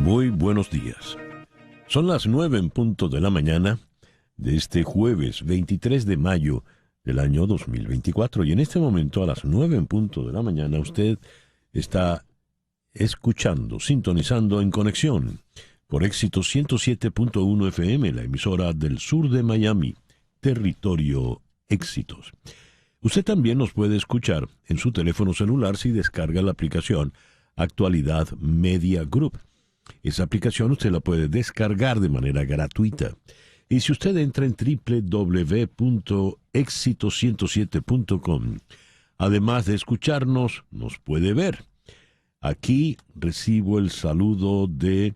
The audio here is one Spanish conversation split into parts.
Muy buenos días. Son las 9 en punto de la mañana de este jueves 23 de mayo del año 2024. Y en este momento, a las 9 en punto de la mañana, usted está escuchando, sintonizando en conexión por Éxito 107.1 FM, la emisora del sur de Miami, territorio Éxitos. Usted también nos puede escuchar en su teléfono celular si descarga la aplicación Actualidad Media Group. Esa aplicación usted la puede descargar de manera gratuita. Y si usted entra en www.exito107.com, además de escucharnos, nos puede ver. Aquí recibo el saludo de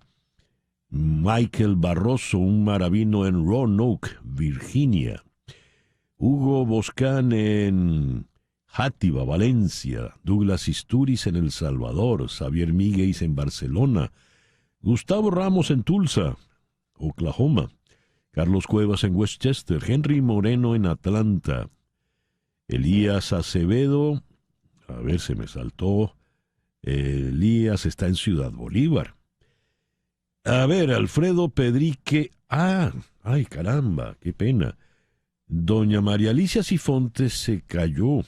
Michael Barroso, un maravino en Roanoke, Virginia. Hugo Boscán en Játiva, Valencia. Douglas Isturiz en El Salvador. Xavier Míguez en Barcelona. Gustavo Ramos en Tulsa, Oklahoma. Carlos Cuevas en Westchester. Henry Moreno en Atlanta. Elías Acevedo, a ver, se me saltó. Elías está en Ciudad Bolívar. A ver, Alfredo Pedrique. Ay, caramba, qué pena. Doña María Alicia Sifontes se cayó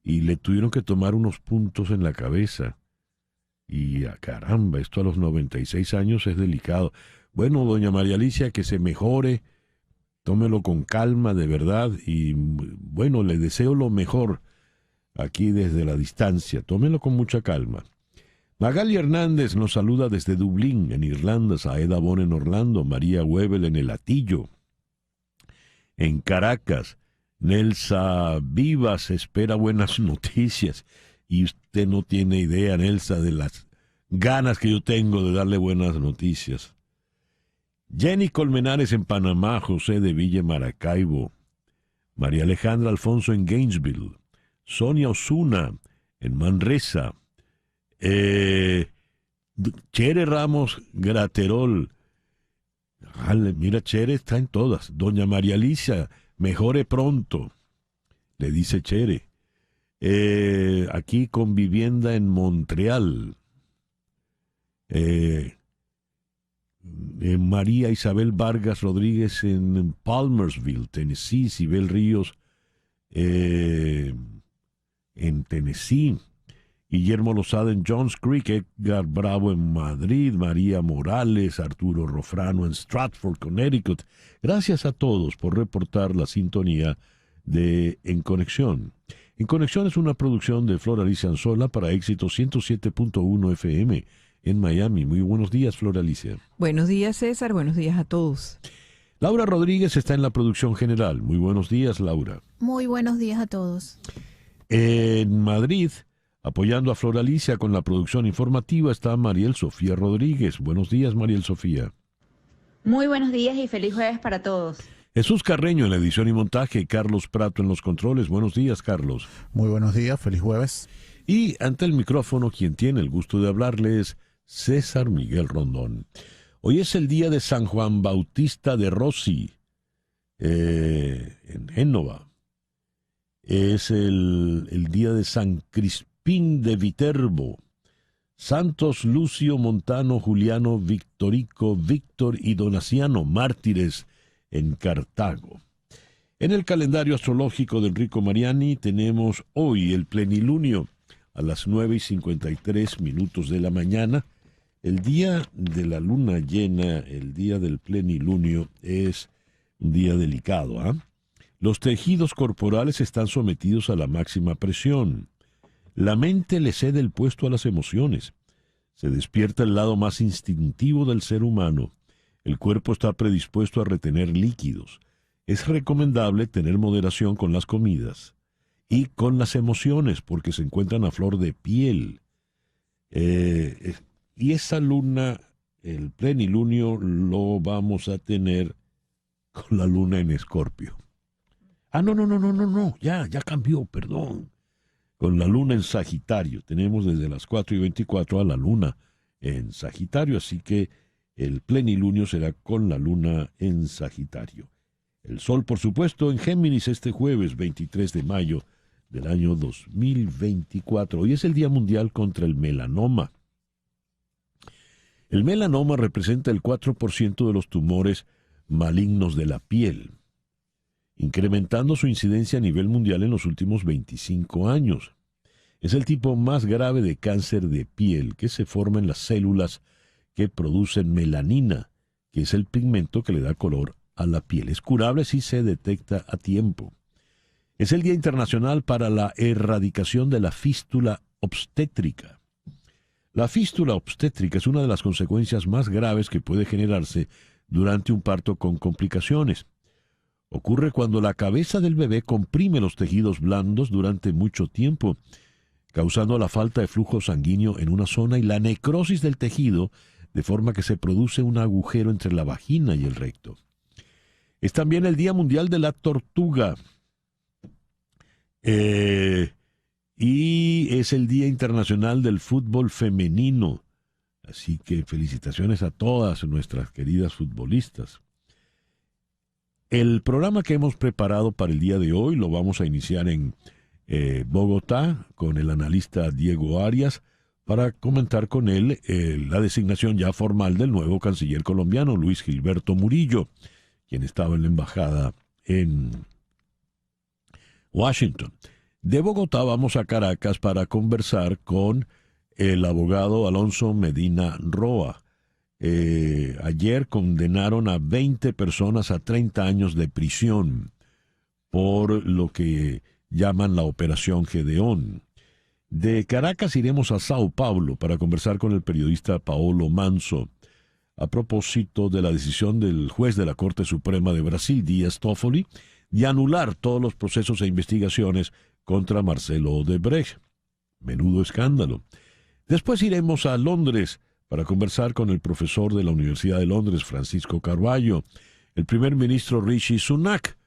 y le tuvieron que tomar unos puntos en la cabeza. Y caramba, esto a los 96 años es delicado. Bueno, doña María Alicia, que se mejore, tómelo con calma, de verdad, y bueno, le deseo lo mejor aquí desde la distancia, tómelo con mucha calma. Magali Hernández nos saluda desde Dublín, en Irlanda, Saeda Bon en Orlando, María Webel en El Hatillo, en Caracas, Nelsa Vivas espera buenas noticias. Y usted no tiene idea, Nelsa, de las ganas que yo tengo de darle buenas noticias. Jenny Colmenares en Panamá, José de Villa Maracaibo, María Alejandra Alfonso en Gainesville, Sonia Osuna en Manresa, Chere Ramos Graterol. Mira, Chere está en todas. Doña María Alicia, mejore pronto, le dice Chere. Aquí con vivienda en Montreal. María Isabel Vargas Rodríguez en Palmersville, Tennessee. Sibel Ríos en Tennessee. Guillermo Lozada en Johns Creek. Edgar Bravo en Madrid. María Morales, Arturo Rofrano en Stratford, Connecticut. Gracias a todos por reportar la sintonía de En Conexión. En Conexión es una producción de Flor Alicia Anzola para Éxito 107.1 FM en Miami. Muy buenos días, Flor Alicia. Buenos días, César. Buenos días a todos. Laura Rodríguez está en la producción general. Muy buenos días, Laura. Muy buenos días a todos. En Madrid, apoyando a Flor Alicia con la producción informativa, está Mariel Sofía Rodríguez. Buenos días, Mariel Sofía. Muy buenos días y feliz jueves para todos. Jesús Carreño en la edición y montaje, Carlos Prato en los controles. Buenos días, Carlos. Muy buenos días, feliz jueves. Y ante el micrófono, quien tiene el gusto de hablarle es César Miguel Rondón. Hoy es el día de San Juan Bautista de Rossi, en Génova. Es el día de San Crispín de Viterbo. Santos Lucio, Montano, Juliano, Victorico, Víctor y Donaciano, mártires en Cartago. En el calendario astrológico de Enrico Mariani tenemos hoy el plenilunio a las 9:53 de la mañana. El día de la luna llena, el día del plenilunio, es un día delicado. Los tejidos corporales están sometidos a la máxima presión. La mente le cede el puesto a las emociones. Se despierta el lado más instintivo del ser humano. El cuerpo está predispuesto a retener líquidos. Es recomendable tener moderación con las comidas y con las emociones porque se encuentran a flor de piel. Y esa luna, el plenilunio, lo vamos a tener con la luna en Escorpio. No, ya cambió, perdón. Con la luna en Sagitario. Tenemos desde las 4:24 a la luna en Sagitario, así que el plenilunio será con la luna en Sagitario. El sol, por supuesto, en Géminis este jueves 23 de mayo del año 2024. Hoy es el Día Mundial contra el Melanoma. El melanoma representa el 4% de los tumores malignos de la piel, incrementando su incidencia a nivel mundial en los últimos 25 años. Es el tipo más grave de cáncer de piel que se forma en las células que producen melanina, que es el pigmento que le da color a la piel. Es curable si se detecta a tiempo. Es el Día Internacional para la Erradicación de la Fístula Obstétrica. La fístula obstétrica es una de las consecuencias más graves que puede generarse durante un parto con complicaciones. Ocurre cuando la cabeza del bebé comprime los tejidos blandos durante mucho tiempo, causando la falta de flujo sanguíneo en una zona y la necrosis del tejido, de forma que se produce un agujero entre la vagina y el recto. Es también el Día Mundial de la Tortuga. Y es el Día Internacional del Fútbol Femenino. Así que felicitaciones a todas nuestras queridas futbolistas. El programa que hemos preparado para el día de hoy lo vamos a iniciar en Bogotá con el analista Diego Arias para comentar con él la designación ya formal del nuevo canciller colombiano Luis Gilberto Murillo, quien estaba en la embajada en Washington. De Bogotá vamos a Caracas para conversar con el abogado Alonso Medina Roa. Ayer condenaron a 20 personas a 30 años de prisión por lo que llaman la Operación Gedeón. De Caracas iremos a Sao Paulo para conversar con el periodista Paolo Manso a propósito de la decisión del juez de la Corte Suprema de Brasil, Dias Toffoli, de anular todos los procesos e investigaciones contra Marcelo Odebrecht. Menudo escándalo. Después iremos a Londres para conversar con el profesor de la Universidad de Londres, Francisco Carvalho. El primer ministro Rishi Sunak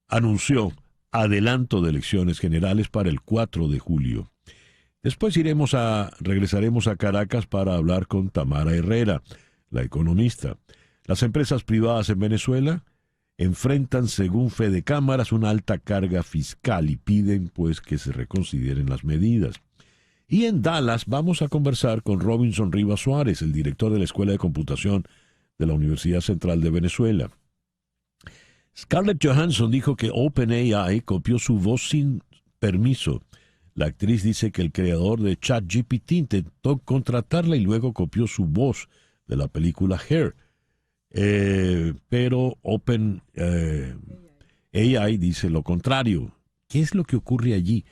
anunció adelanto de elecciones generales para el 4 de julio. Después regresaremos a Caracas para hablar con Tamara Herrera, la economista. Las empresas privadas en Venezuela enfrentan, según Fede Cámaras, una alta carga fiscal y piden pues que se reconsideren las medidas. Y en Dallas vamos a conversar con Robinson Rivas Suárez, el director de la Escuela de Computación de la Universidad Central de Venezuela. Scarlett Johansson dijo que OpenAI copió su voz sin permiso. La actriz dice que el creador de ChatGPT intentó contratarla y luego copió su voz de la película Hair. Pero OpenAI dice lo contrario. ¿Qué es lo que ocurre allí?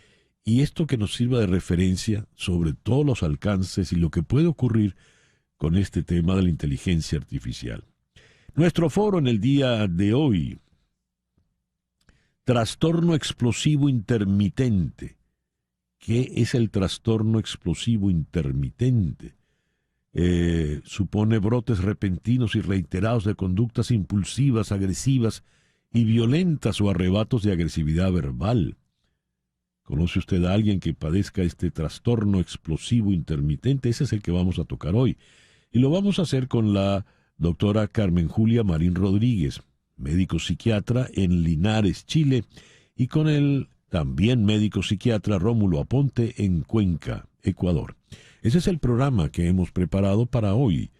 Y esto que nos sirva de referencia sobre todos los alcances y lo que puede ocurrir con este tema de la inteligencia artificial. Nuestro foro en el día de hoy: trastorno explosivo intermitente. ¿Qué es el trastorno explosivo intermitente? Supone brotes repentinos y reiterados de conductas impulsivas, agresivas y violentas o arrebatos de agresividad verbal. ¿Conoce usted a alguien que padezca este trastorno explosivo intermitente? Ese es el que vamos a tocar hoy. Y lo vamos a hacer con la doctora Carmen Julia Marín Rodríguez, médico psiquiatra en Linares, Chile, y con el también médico psiquiatra Rómulo Aponte en Cuenca, Ecuador. Ese es el programa que hemos preparado para hoy,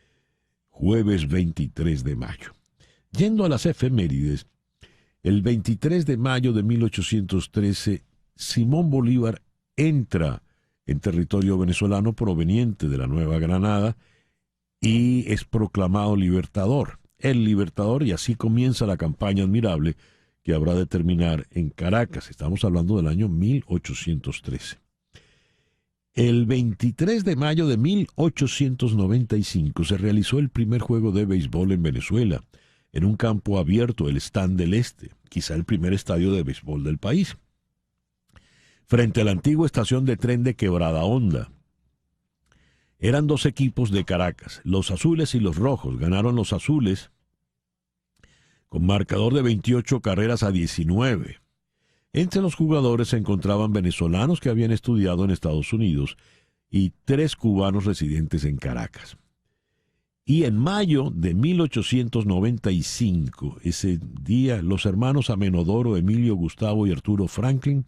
jueves 23 de mayo. Yendo a las efemérides, el 23 de mayo de 1813, Simón Bolívar entra en territorio venezolano proveniente de la Nueva Granada y es proclamado libertador. El libertador, y así comienza la campaña admirable que habrá de terminar en Caracas. Estamos hablando del año 1813. El 23 de mayo de 1895 se realizó el primer juego de béisbol en Venezuela, en un campo abierto, el Stand del Este, quizá el primer estadio de béisbol del país, frente a la antigua estación de tren de Quebrada Honda. Eran dos equipos de Caracas, los azules y los rojos. Ganaron los azules con marcador de 28 carreras a 19. Entre los jugadores se encontraban venezolanos que habían estudiado en Estados Unidos y 3 cubanos residentes en Caracas. Y en mayo de 1895, ese día, los hermanos Amenodoro, Emilio, Gustavo y Arturo Franklin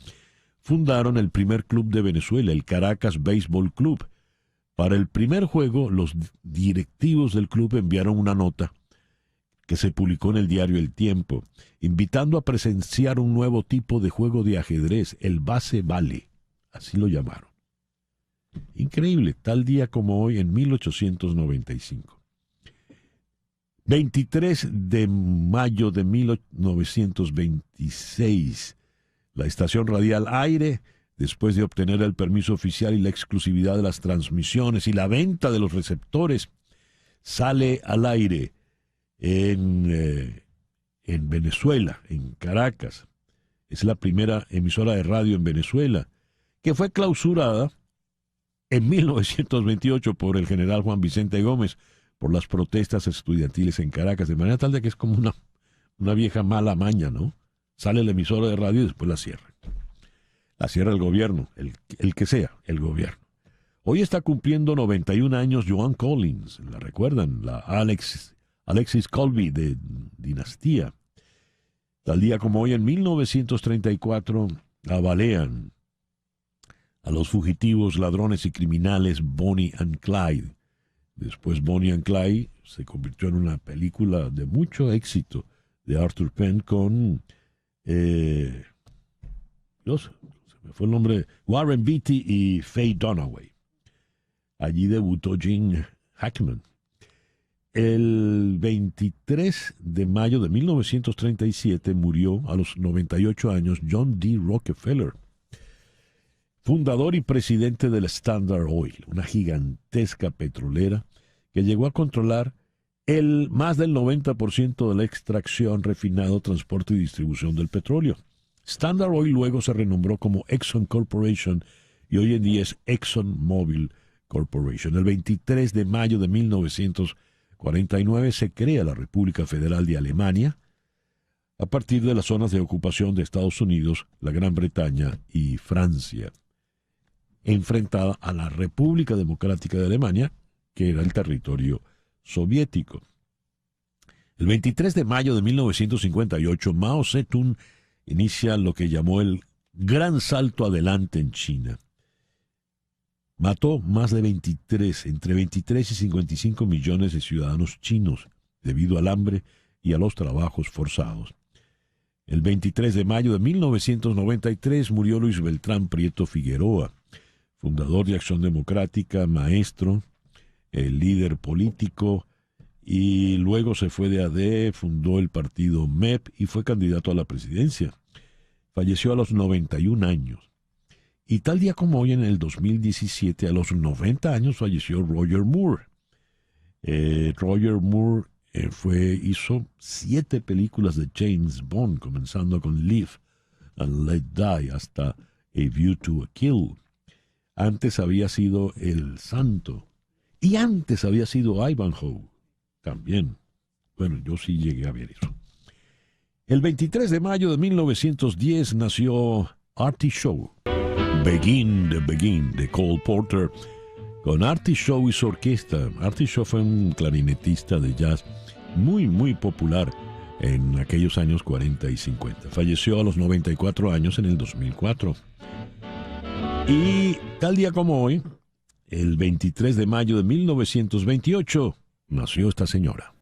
fundaron el primer club de Venezuela, el Caracas Baseball Club, Para el primer juego, los directivos del club enviaron una nota que se publicó en el diario El Tiempo, invitando a presenciar un nuevo tipo de juego de ajedrez, el base-vale, así lo llamaron. Increíble, tal día como hoy en 1895. 23 de mayo de 1926, la estación radial Aire, después de obtener el permiso oficial y la exclusividad de las transmisiones y la venta de los receptores, sale al aire en Venezuela, en Caracas. Es la primera emisora de radio en Venezuela, que fue clausurada en 1928 por el general Juan Vicente Gómez por las protestas estudiantiles en Caracas, de manera tal de que es como una vieja mala maña, ¿no? Sale la emisora de radio y después la cierra. La cierra el gobierno, el que sea, el gobierno. Hoy está cumpliendo 91 años Joan Collins, ¿la recuerdan? La Alexis Colby de Dinastía. Tal día como hoy, en 1934, balean a los fugitivos, ladrones y criminales Bonnie and Clyde. Después Bonnie and Clyde se convirtió en una película de mucho éxito de Arthur Penn con... se me fue el nombre, Warren Beatty y Faye Dunaway. Allí debutó Gene Hackman. El 23 de mayo de 1937 murió a los 98 años John D. Rockefeller, fundador y presidente del Standard Oil, una gigantesca petrolera que llegó a controlar más del 90% de la extracción, refinado, transporte y distribución del petróleo. Standard Oil luego se renombró como Exxon Corporation y hoy en día es ExxonMobil Corporation. El 23 de mayo de 1949 se crea la República Federal de Alemania a partir de las zonas de ocupación de Estados Unidos, la Gran Bretaña y Francia, enfrentada a la República Democrática de Alemania, que era el territorio soviético. El 23 de mayo de 1958, Mao Zedong inicia lo que llamó el gran salto adelante en China. Mató más de entre 23 y 55 millones de ciudadanos chinos debido al hambre y a los trabajos forzados. El 23 de mayo de 1993 murió Luis Beltrán Prieto Figueroa, fundador de Acción Democrática, maestro, líder político, y luego se fue de AD, fundó el partido MEP y fue candidato a la presidencia. Falleció a los 91 años. Y tal día como hoy, en el 2017, a los 90 años, falleció Roger Moore. Roger Moore hizo 7 películas de James Bond, comenzando con Live and Let Die hasta A View to a Kill. Antes había sido El Santo. Y antes había sido Ivanhoe. También. Bueno, yo sí llegué a ver eso. El 23 de mayo de 1910 nació Artie Shaw. Begin de Cole Porter, con Artie Shaw y su orquesta. Artie Shaw fue un clarinetista de jazz muy, muy popular en aquellos años 40 y 50. Falleció a los 94 años en el 2004. Y tal día como hoy, el 23 de mayo de 1928, nació esta señora,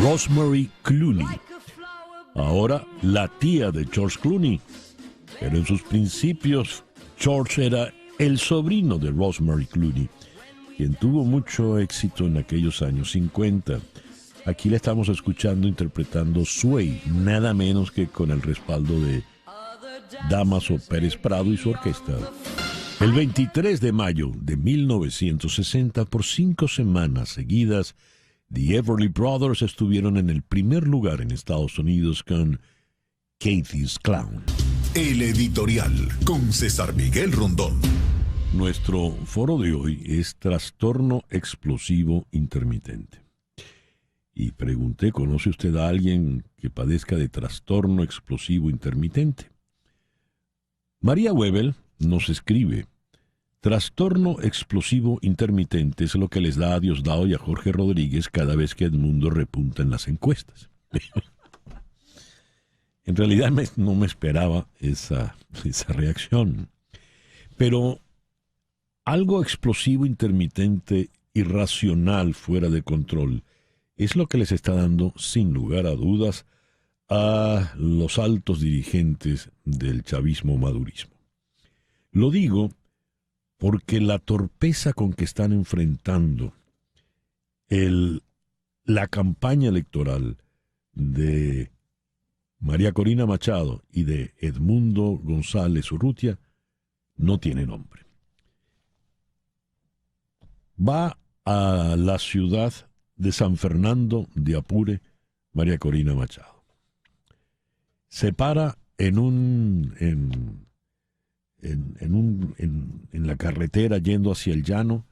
Rosemary Clooney. Ahora la tía de George Clooney, pero en sus principios George era el sobrino de Rosemary Clooney, quien tuvo mucho éxito en aquellos años 50. Aquí le estamos escuchando interpretando Sway, nada menos que con el respaldo de Damaso Pérez Prado y su orquesta. El 23 de mayo de 1960, por 5 semanas seguidas, The Everly Brothers estuvieron en el primer lugar en Estados Unidos con Kathy's Clown. El editorial con César Miguel Rondón. Nuestro foro de hoy es trastorno explosivo intermitente. Y pregunté, ¿conoce usted a alguien que padezca de trastorno explosivo intermitente? María Webel nos escribe: trastorno explosivo intermitente es lo que les da a Diosdado y a Jorge Rodríguez cada vez que Edmundo repunta en las encuestas. En realidad no me esperaba esa reacción. Pero algo explosivo, intermitente, irracional, fuera de control, es lo que les está dando, sin lugar a dudas, a los altos dirigentes del chavismo-madurismo. Lo digo porque la torpeza con que están enfrentando la campaña electoral de María Corina Machado y de Edmundo González Urrutia no tiene nombre. Va a la ciudad de San Fernando de Apure María Corina Machado. Se para en la carretera yendo hacia el llano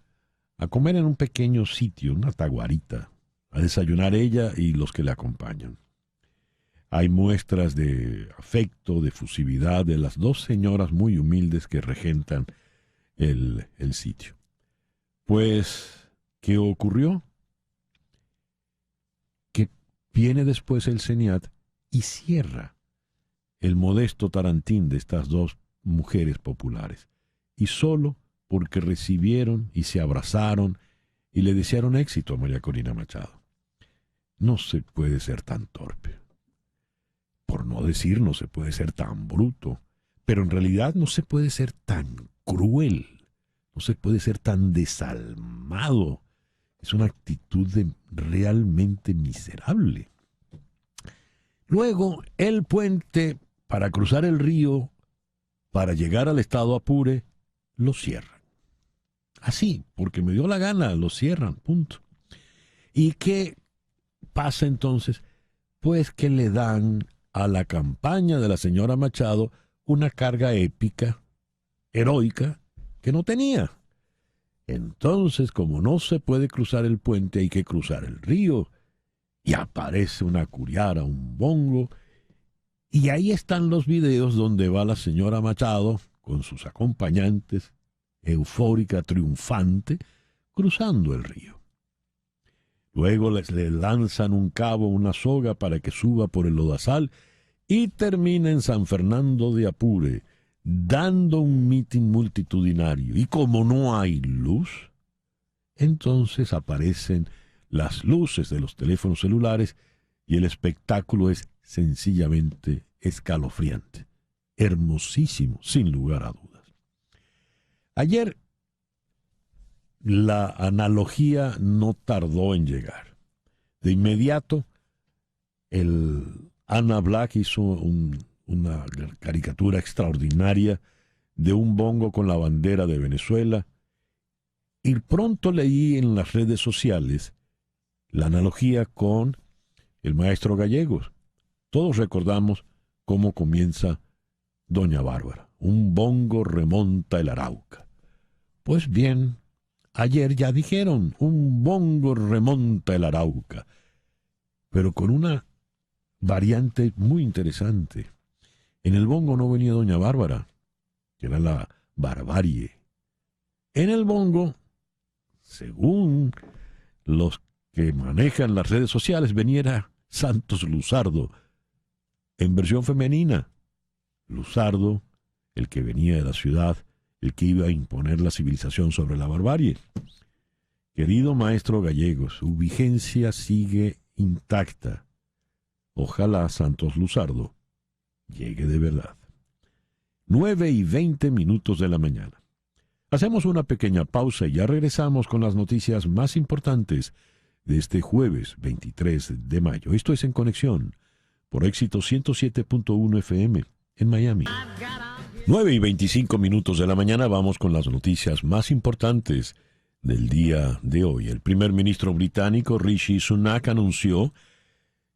a comer en un pequeño sitio, una taguarita, a desayunar ella y los que le acompañan. Hay muestras de afecto, de efusividad de las dos señoras muy humildes que regentan el sitio. Pues, ¿qué ocurrió? Que viene después el CENIAT y cierra el modesto tarantín de estas dos mujeres populares, y solo porque recibieron y se abrazaron y le desearon éxito a María Corina Machado. No se puede ser tan torpe. Por no decir, no se puede ser tan bruto, pero en realidad no se puede ser tan cruel, no se puede ser tan desalmado. Es una actitud realmente miserable. Luego, el puente para cruzar el río, para llegar al estado Apure, lo cierran. Así, porque me dio la gana, lo cierran, punto. ¿Y qué pasa entonces? Pues que le dan a la campaña de la señora Machado una carga épica, heroica, que no tenía. Entonces, como no se puede cruzar el puente, hay que cruzar el río, y aparece una curiara, un bongo, y ahí están los videos donde va la señora Machado con sus acompañantes, eufórica, triunfante, cruzando el río. Luego le lanzan un cabo, una soga para que suba por el lodazal y termina en San Fernando de Apure, dando un mitin multitudinario. Y como no hay luz, entonces aparecen las luces de los teléfonos celulares y el espectáculo es sencillamente escalofriante, hermosísimo, sin lugar a dudas. Ayer la analogía no tardó en llegar. De inmediato, Ana Black hizo una caricatura extraordinaria de un bongo con la bandera de Venezuela, y pronto leí en las redes sociales la analogía con el maestro Gallegos. Todos recordamos cómo comienza Doña Bárbara. Un bongo remonta el Arauca. Pues bien, ayer ya dijeron, un bongo remonta el Arauca, pero con una variante muy interesante. En el bongo no venía Doña Bárbara, que era la barbarie. En el bongo, según los que manejan las redes sociales, venía Santos Luzardo, en versión femenina. Luzardo, el que venía de la ciudad, el que iba a imponer la civilización sobre la barbarie. Querido maestro Gallegos, su vigencia sigue intacta. Ojalá Santos Luzardo llegue de verdad. 9:20 de la mañana. Hacemos una pequeña pausa y ya regresamos con las noticias más importantes de este jueves 23 de mayo. Esto es En Conexión, por Éxito 107.1 FM en Miami. 9:25 de la mañana, vamos con las noticias más importantes del día de hoy. El primer ministro británico Rishi Sunak anunció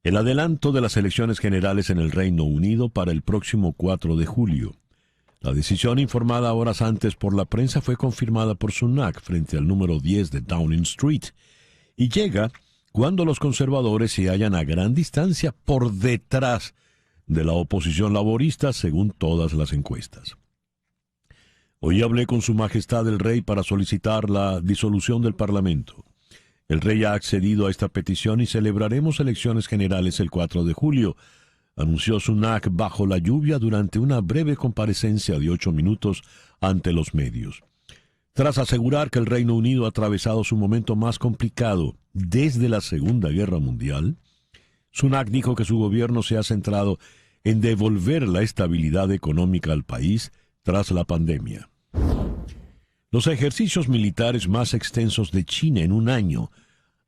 el adelanto de las elecciones generales en el Reino Unido para el próximo 4 de julio. La decisión, informada horas antes por la prensa, fue confirmada por Sunak frente al número 10 de Downing Street y llega cuando los conservadores se hallan a gran distancia por detrás de la oposición laborista, según todas las encuestas. Hoy hablé con Su Majestad el Rey para solicitar la disolución del Parlamento. El Rey ha accedido a esta petición y celebraremos elecciones generales el 4 de julio, anunció Sunak bajo la lluvia durante una breve comparecencia de 8 minutos ante los medios. Tras asegurar que el Reino Unido ha atravesado su momento más complicado desde la Segunda Guerra Mundial, Sunak dijo que su gobierno se ha centrado en devolver la estabilidad económica al país tras la pandemia. Los ejercicios militares más extensos de China en un año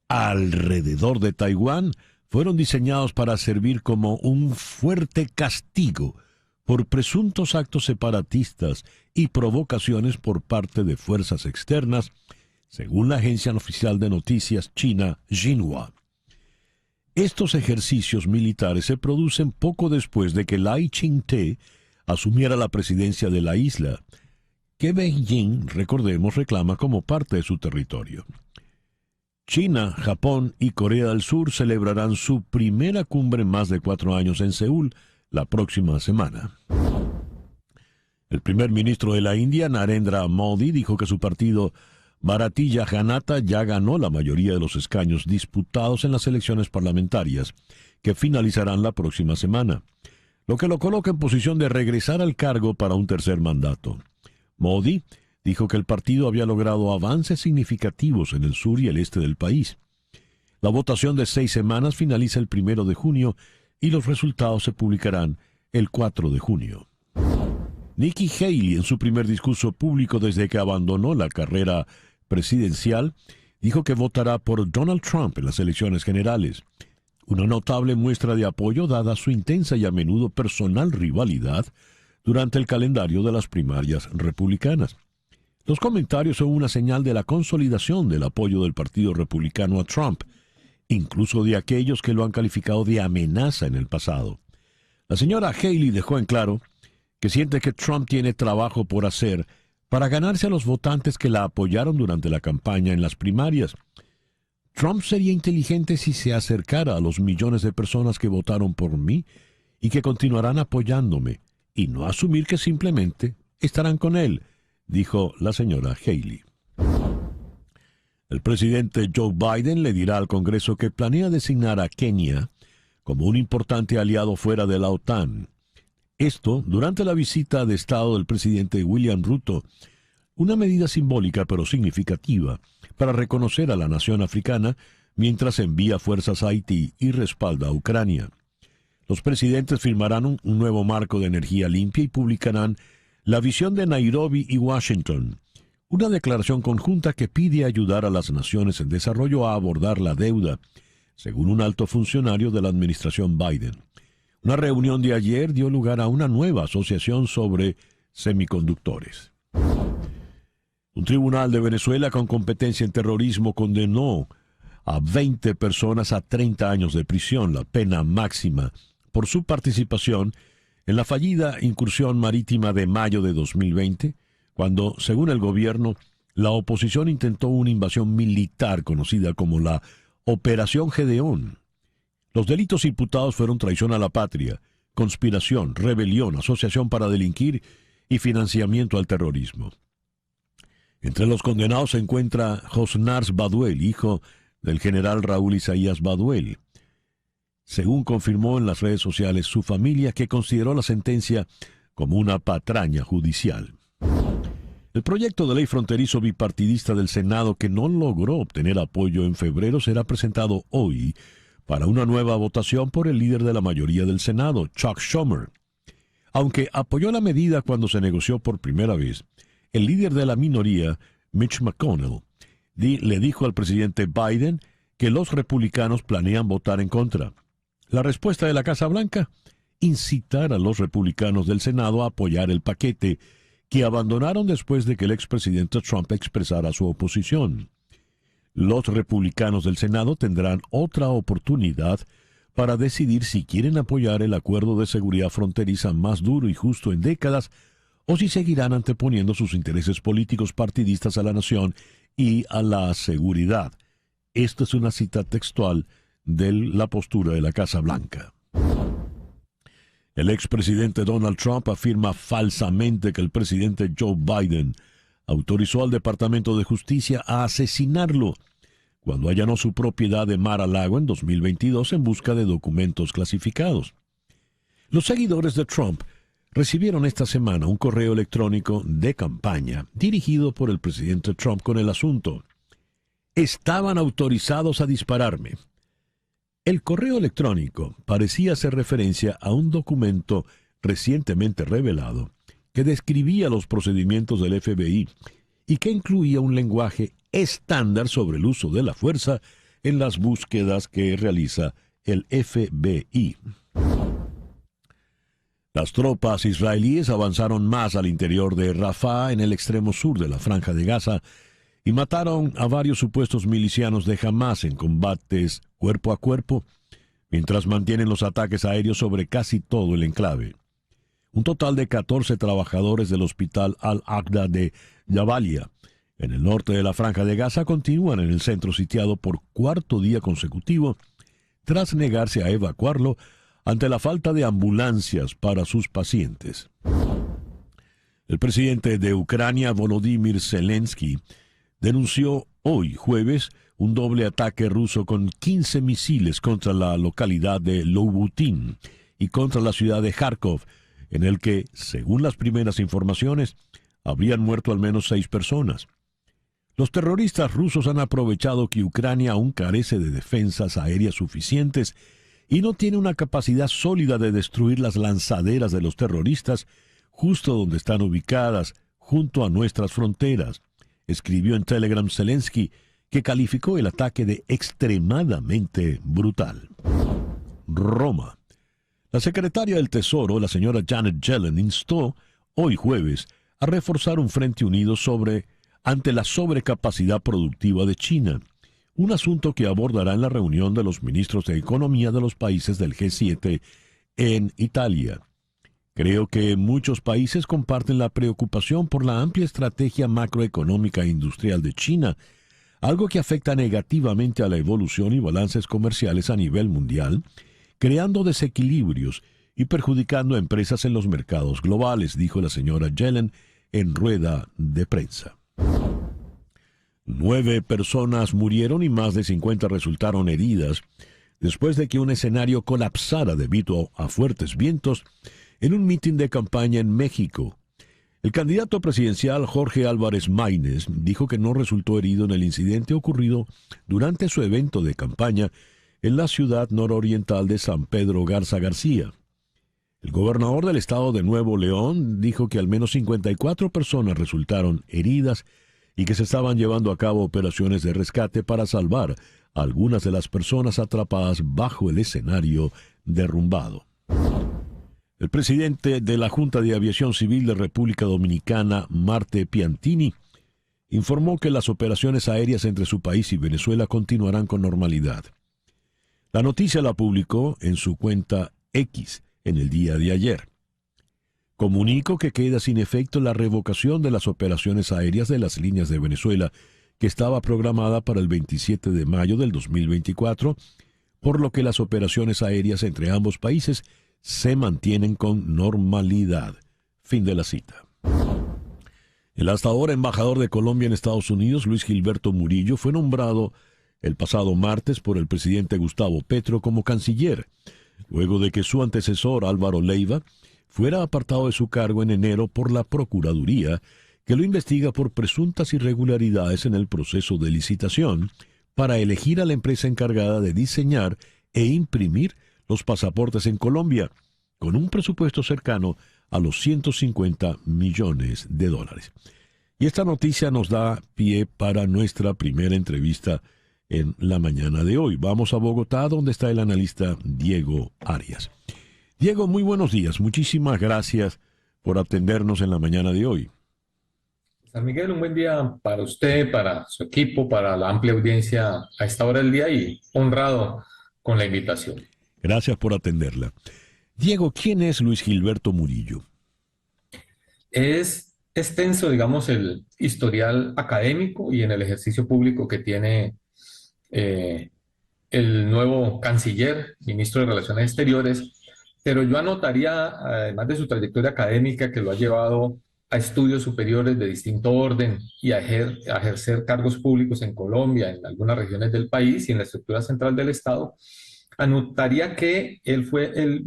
alrededor de Taiwán fueron diseñados para servir como un fuerte castigo por presuntos actos separatistas y provocaciones por parte de fuerzas externas, según la agencia oficial de noticias china Xinhua. Estos ejercicios militares se producen poco después de que Lai Ching-te asumiera la presidencia de la isla, que Beijing, recordemos, reclama como parte de su territorio. China, Japón y Corea del Sur celebrarán su primera cumbre en más de 4 años en Seúl la próxima semana. El primer ministro de la India, Narendra Modi, dijo que su partido Bharatiya Janata ya ganó la mayoría de los escaños disputados en las elecciones parlamentarias, que finalizarán la próxima semana, lo que lo coloca en posición de regresar al cargo para un tercer mandato. Modi dijo que el partido había logrado avances significativos en el sur y el este del país. La votación de 6 semanas finaliza el 1 de junio y los resultados se publicarán el 4 de junio. Nikki Haley, en su primer discurso público desde que abandonó la carrera presidencial, dijo que votará por Donald Trump en las elecciones generales, una notable muestra de apoyo dada su intensa y a menudo personal rivalidad durante el calendario de las primarias republicanas. Los comentarios son una señal de la consolidación del apoyo del Partido Republicano a Trump, incluso de aquellos que lo han calificado de amenaza en el pasado. La señora Haley dejó en claro que siente que Trump tiene trabajo por hacer para ganarse a los votantes que la apoyaron durante la campaña en las primarias. Trump sería inteligente si se acercara a los millones de personas que votaron por mí y que continuarán apoyándome, y no asumir que simplemente estarán con él, dijo la señora Haley. El presidente Joe Biden le dirá al Congreso que planea designar a Kenia como un importante aliado fuera de la OTAN. Esto durante la visita de Estado del presidente William Ruto, una medida simbólica pero significativa para reconocer a la nación africana mientras envía fuerzas a Haití y respalda a Ucrania. Los presidentes firmarán un nuevo marco de energía limpia y publicarán la visión de Nairobi y Washington, una declaración conjunta que pide ayudar a las naciones en desarrollo a abordar la deuda, según un alto funcionario de la administración Biden. Una reunión de ayer dio lugar a una nueva asociación sobre semiconductores. Un tribunal de Venezuela con competencia en terrorismo condenó a 20 personas a 30 años de prisión, la pena máxima, por su participación en la fallida incursión marítima de mayo de 2020, cuando, según el gobierno, la oposición intentó una invasión militar conocida como la Operación Gedeón. Los delitos imputados fueron traición a la patria, conspiración, rebelión, asociación para delinquir y financiamiento al terrorismo. Entre los condenados se encuentra Josnars Baduel, hijo del general Raúl Isaías Baduel. Según confirmó en las redes sociales su familia, que consideró la sentencia como una patraña judicial. El proyecto de ley fronterizo bipartidista del Senado, que no logró obtener apoyo en febrero, será presentado hoy para una nueva votación por el líder de la mayoría del Senado, Chuck Schumer. Aunque apoyó la medida cuando se negoció por primera vez, el líder de la minoría, Mitch McConnell, le dijo al presidente Biden que los republicanos planean votar en contra. La respuesta de la Casa Blanca: incitar a los republicanos del Senado a apoyar el paquete que abandonaron después de que el expresidente Trump expresara su oposición. Los republicanos del Senado tendrán otra oportunidad para decidir si quieren apoyar el acuerdo de seguridad fronteriza más duro y justo en décadas, o si seguirán anteponiendo sus intereses políticos partidistas a la nación y a la seguridad. Esta es una cita textual de la postura de la Casa Blanca. El expresidente Donald Trump afirma falsamente que el presidente Joe Biden autorizó al Departamento de Justicia a asesinarlo cuando allanó su propiedad de Mar-a-Lago en 2022 en busca de documentos clasificados. Los seguidores de Trump recibieron esta semana un correo electrónico de campaña dirigido por el presidente Trump con el asunto. Estaban autorizados a dispararme. El correo electrónico parecía hacer referencia a un documento recientemente revelado que describía los procedimientos del FBI y que incluía un lenguaje estándar sobre el uso de la fuerza en las búsquedas que realiza el FBI. Las tropas israelíes avanzaron más al interior de Rafah, en el extremo sur de la Franja de Gaza, y mataron a varios supuestos milicianos de Hamás en combates cuerpo a cuerpo, mientras mantienen los ataques aéreos sobre casi todo el enclave. Un total de 14 trabajadores del hospital Al-Aqda de Jabalia, en el norte de la Franja de Gaza, continúan en el centro sitiado por cuarto día consecutivo, tras negarse a evacuarlo ante la falta de ambulancias para sus pacientes. El presidente de Ucrania, Volodymyr Zelensky, denunció hoy jueves un doble ataque ruso con 15 misiles contra la localidad de Lobutin y contra la ciudad de Kharkov, en el que, según las primeras informaciones, habrían muerto al menos 6 personas. Los terroristas rusos han aprovechado que Ucrania aún carece de defensas aéreas suficientes y no tiene una capacidad sólida de destruir las lanzaderas de los terroristas justo donde están ubicadas, junto a nuestras fronteras, escribió en Telegram Zelensky, que calificó el ataque de extremadamente brutal. Roma. La secretaria del Tesoro, la señora Janet Yellen, instó hoy jueves a reforzar un frente unido ante la sobrecapacidad productiva de China, un asunto que abordará en la reunión de los ministros de Economía de los países del G7 en Italia. Creo que muchos países comparten la preocupación por la amplia estrategia macroeconómica e industrial de China, algo que afecta negativamente a la evolución y balances comerciales a nivel mundial, creando desequilibrios y perjudicando a empresas en los mercados globales, dijo la señora Yellen en rueda de prensa. 9 personas murieron y más de 50 resultaron heridas después de que un escenario colapsara debido a fuertes vientos en un mitin de campaña en México. El candidato presidencial Jorge Álvarez Maínez dijo que no resultó herido en el incidente ocurrido durante su evento de campaña en la ciudad nororiental de San Pedro Garza García. El gobernador del estado de Nuevo León dijo que al menos 54 personas resultaron heridas y que se estaban llevando a cabo operaciones de rescate para salvar a algunas de las personas atrapadas bajo el escenario derrumbado. El presidente de la Junta de Aviación Civil de República Dominicana, Marte Piantini, informó que las operaciones aéreas entre su país y Venezuela continuarán con normalidad. La noticia la publicó en su cuenta X en el día de ayer. Comunico que queda sin efecto la revocación de las operaciones aéreas de las líneas de Venezuela, que estaba programada para el 27 de mayo del 2024, por lo que las operaciones aéreas entre ambos países se mantienen con normalidad. Fin de la cita. El hasta ahora embajador de Colombia en Estados Unidos, Luis Gilberto Murillo, fue nombrado el pasado martes por el presidente Gustavo Petro como canciller, luego de que su antecesor Álvaro Leiva fuera apartado de su cargo en enero por la Procuraduría, que lo investiga por presuntas irregularidades en el proceso de licitación para elegir a la empresa encargada de diseñar e imprimir los pasaportes en Colombia, con un presupuesto cercano a los $150 millones. Y esta noticia nos da pie para nuestra primera entrevista en la mañana de hoy. Vamos a Bogotá, donde está el analista Diego Arias. Diego, muy buenos días. Muchísimas gracias por atendernos en la mañana de hoy. San Miguel, un buen día para usted, para su equipo, para la amplia audiencia a esta hora del día y honrado con la invitación. Gracias por atenderla. Diego, ¿quién es Luis Gilberto Murillo? Es extenso, digamos, el historial académico y en el ejercicio público que tiene el nuevo canciller, ministro de Relaciones Exteriores, pero yo anotaría, además de su trayectoria académica que lo ha llevado a estudios superiores de distinto orden y a ejercer cargos públicos en Colombia, en algunas regiones del país y en la estructura central del Estado, anotaría que él fue el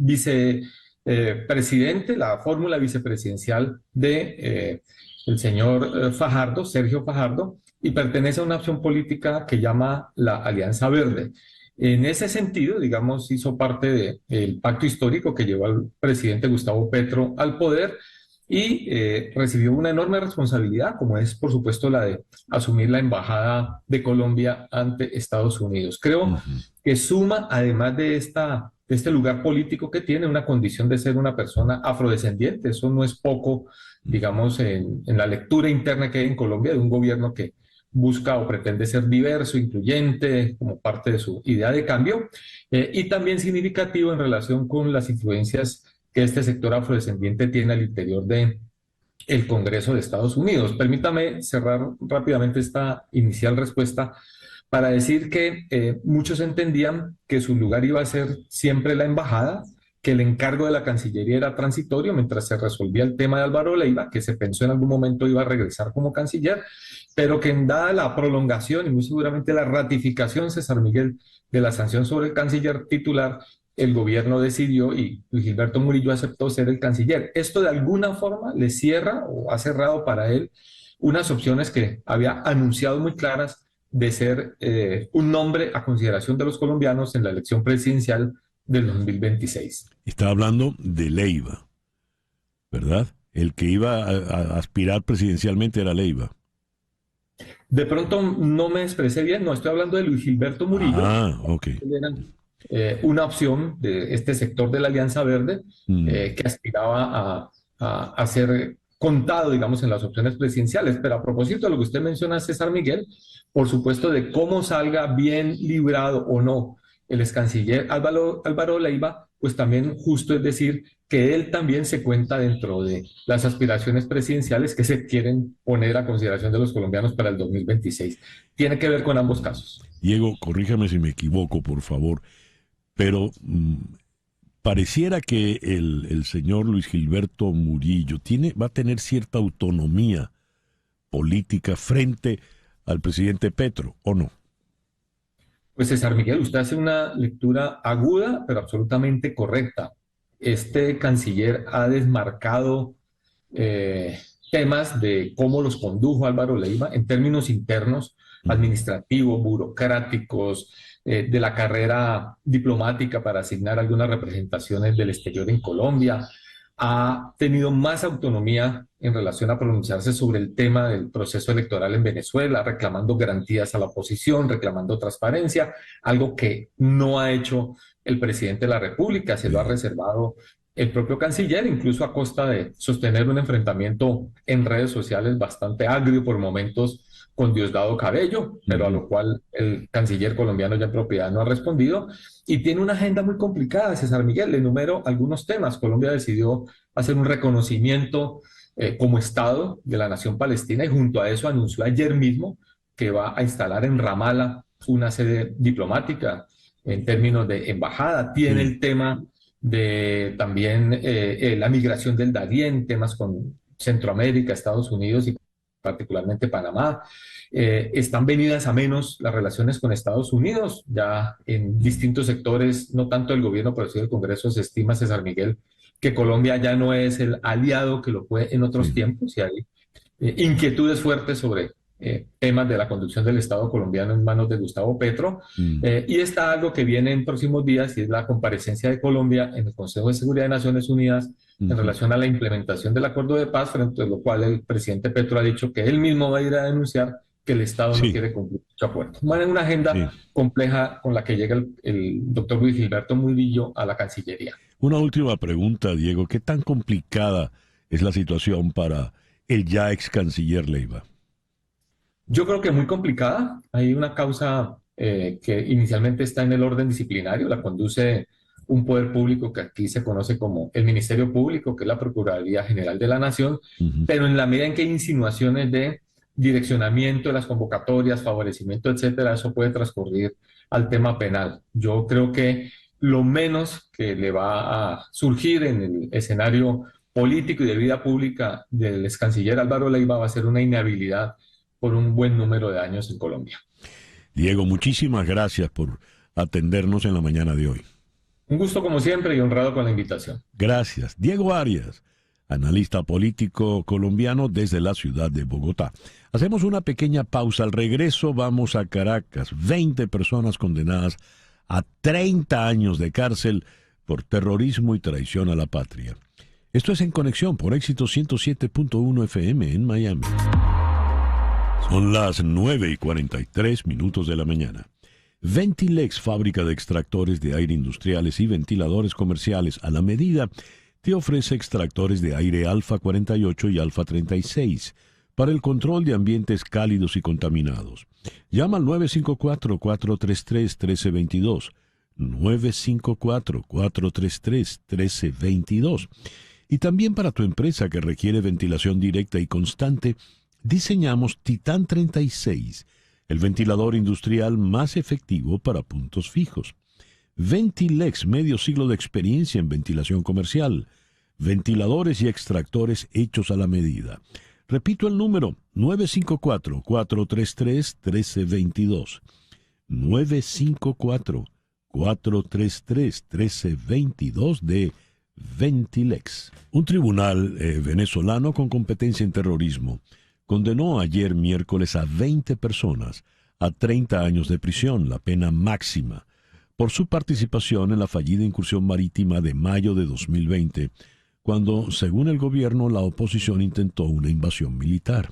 presidente, la fórmula vicepresidencial de el señor Fajardo, Sergio Fajardo, y pertenece a una opción política que llama la Alianza Verde. En ese sentido, digamos, hizo parte del pacto histórico que llevó al presidente Gustavo Petro al poder y recibió una enorme responsabilidad, como es, por supuesto, la de asumir la embajada de Colombia ante Estados Unidos. Creo que suma, además de este lugar político que tiene, una condición de ser una persona afrodescendiente. Eso no es poco, digamos, en la lectura interna que hay en Colombia de un gobierno que busca o pretende ser diverso, incluyente, como parte de su idea de cambio, y también significativo en relación con las influencias que este sector afrodescendiente tiene al interior del Congreso de Estados Unidos. Permítame cerrar rápidamente esta inicial respuesta para decir que muchos entendían que su lugar iba a ser siempre la embajada, que el encargo de la Cancillería era transitorio mientras se resolvía el tema de Álvaro Leiva, que se pensó en algún momento iba a regresar como canciller, pero que dada la prolongación y muy seguramente la ratificación, César Miguel, de la sanción sobre el canciller titular, el gobierno decidió y Luis Gilberto Murillo aceptó ser el canciller. Esto de alguna forma le cierra o ha cerrado para él unas opciones que había anunciado muy claras de ser un nombre a consideración de los colombianos en la elección presidencial del 2026. Está hablando de Leiva, ¿verdad? El que iba a aspirar presidencialmente era Leiva. De pronto no me expresé bien, no, estoy hablando de Luis Gilberto Murillo. Ah, ok. Era una opción de este sector de la Alianza Verde que aspiraba a ser contado, digamos, en las opciones presidenciales. Pero a propósito de lo que usted menciona, César Miguel, por supuesto, de cómo salga bien librado o no el ex canciller Álvaro Leiva, pues también justo es decir que él también se cuenta dentro de las aspiraciones presidenciales que se quieren poner a consideración de los colombianos para el 2026. Tiene que ver con ambos casos. Diego, corríjame si me equivoco, por favor, pero pareciera que el señor Luis Gilberto Murillo va a tener cierta autonomía política frente al presidente Petro, ¿o no? Pues César Miguel, usted hace una lectura aguda, pero absolutamente correcta. Este canciller ha desmarcado temas de cómo los condujo Álvaro Leiva en términos internos, administrativos, burocráticos, de la carrera diplomática para asignar algunas representaciones del exterior en Colombia. Ha tenido más autonomía en relación a pronunciarse sobre el tema del proceso electoral en Venezuela, reclamando garantías a la oposición, reclamando transparencia, algo que no ha hecho el presidente de la República, se lo ha reservado el propio canciller, incluso a costa de sostener un enfrentamiento en redes sociales bastante agrio por momentos con Diosdado Cabello, pero a lo cual el canciller colombiano ya en propiedad no ha respondido, y tiene una agenda muy complicada, César Miguel. Le enumero algunos temas. Colombia decidió hacer un reconocimiento como Estado de la nación palestina y junto a eso anunció ayer mismo que va a instalar en Ramala una sede diplomática en términos de embajada. Tiene el tema de también la migración del Darién, temas con Centroamérica, Estados Unidos y particularmente Panamá. Están venidas a menos las relaciones con Estados Unidos, ya en distintos sectores, no tanto el gobierno, pero sí el Congreso, se estima, César Miguel, que Colombia ya no es el aliado que lo fue en otros tiempos y hay inquietudes fuertes sobre temas de la conducción del Estado colombiano en manos de Gustavo Petro. Y está algo que viene en próximos días y es la comparecencia de Colombia en el Consejo de Seguridad de Naciones Unidas en relación a la implementación del acuerdo de paz, frente a lo cual el presidente Petro ha dicho que él mismo va a ir a denunciar que el Estado no quiere cumplir dicho acuerdo. Bueno, una agenda compleja con la que llega el doctor Luis Gilberto Murillo a la Cancillería. Una última pregunta, Diego. ¿Qué tan complicada es la situación para el ya ex canciller Leiva? Yo creo que muy complicada. Hay una causa que inicialmente está en el orden disciplinario, la conduce un poder público que aquí se conoce como el Ministerio Público, que es la Procuraduría General de la Nación, pero en la medida en que hay insinuaciones de direccionamiento de las convocatorias, favorecimiento, etcétera, eso puede transcurrir al tema penal. Yo creo que lo menos que le va a surgir en el escenario político y de vida pública del ex canciller Álvaro Leiva va a ser una inhabilidad por un buen número de años en Colombia. Diego, muchísimas gracias por atendernos en la mañana de hoy. Un gusto como siempre y honrado con la invitación. Gracias. Diego Arias, analista político colombiano desde la ciudad de Bogotá. Hacemos una pequeña pausa. Al regreso vamos a Caracas. 20 personas condenadas a 30 años de cárcel por terrorismo y traición a la patria. Esto es En Conexión por Éxito 107.1 FM en Miami. Son las 9:43 de la mañana. Ventilex, fábrica de extractores de aire industriales y ventiladores comerciales a la medida, te ofrece extractores de aire Alfa 48 y Alfa 36 para el control de ambientes cálidos y contaminados. Llama al 954-433-1322, 954-433-1322. Y también para tu empresa que requiere ventilación directa y constante, diseñamos Titan 36, el ventilador industrial más efectivo para puntos fijos. Ventilex, medio siglo de experiencia en ventilación comercial, ventiladores y extractores hechos a la medida. Repito el número, 954-433-1322. 954-433-1322 de Ventilex. Un tribunal venezolano con competencia en terrorismo condenó ayer miércoles a 20 personas a 30 años de prisión, la pena máxima, por su participación en la fallida incursión marítima de mayo de 2020, cuando, según el gobierno, la oposición intentó una invasión militar.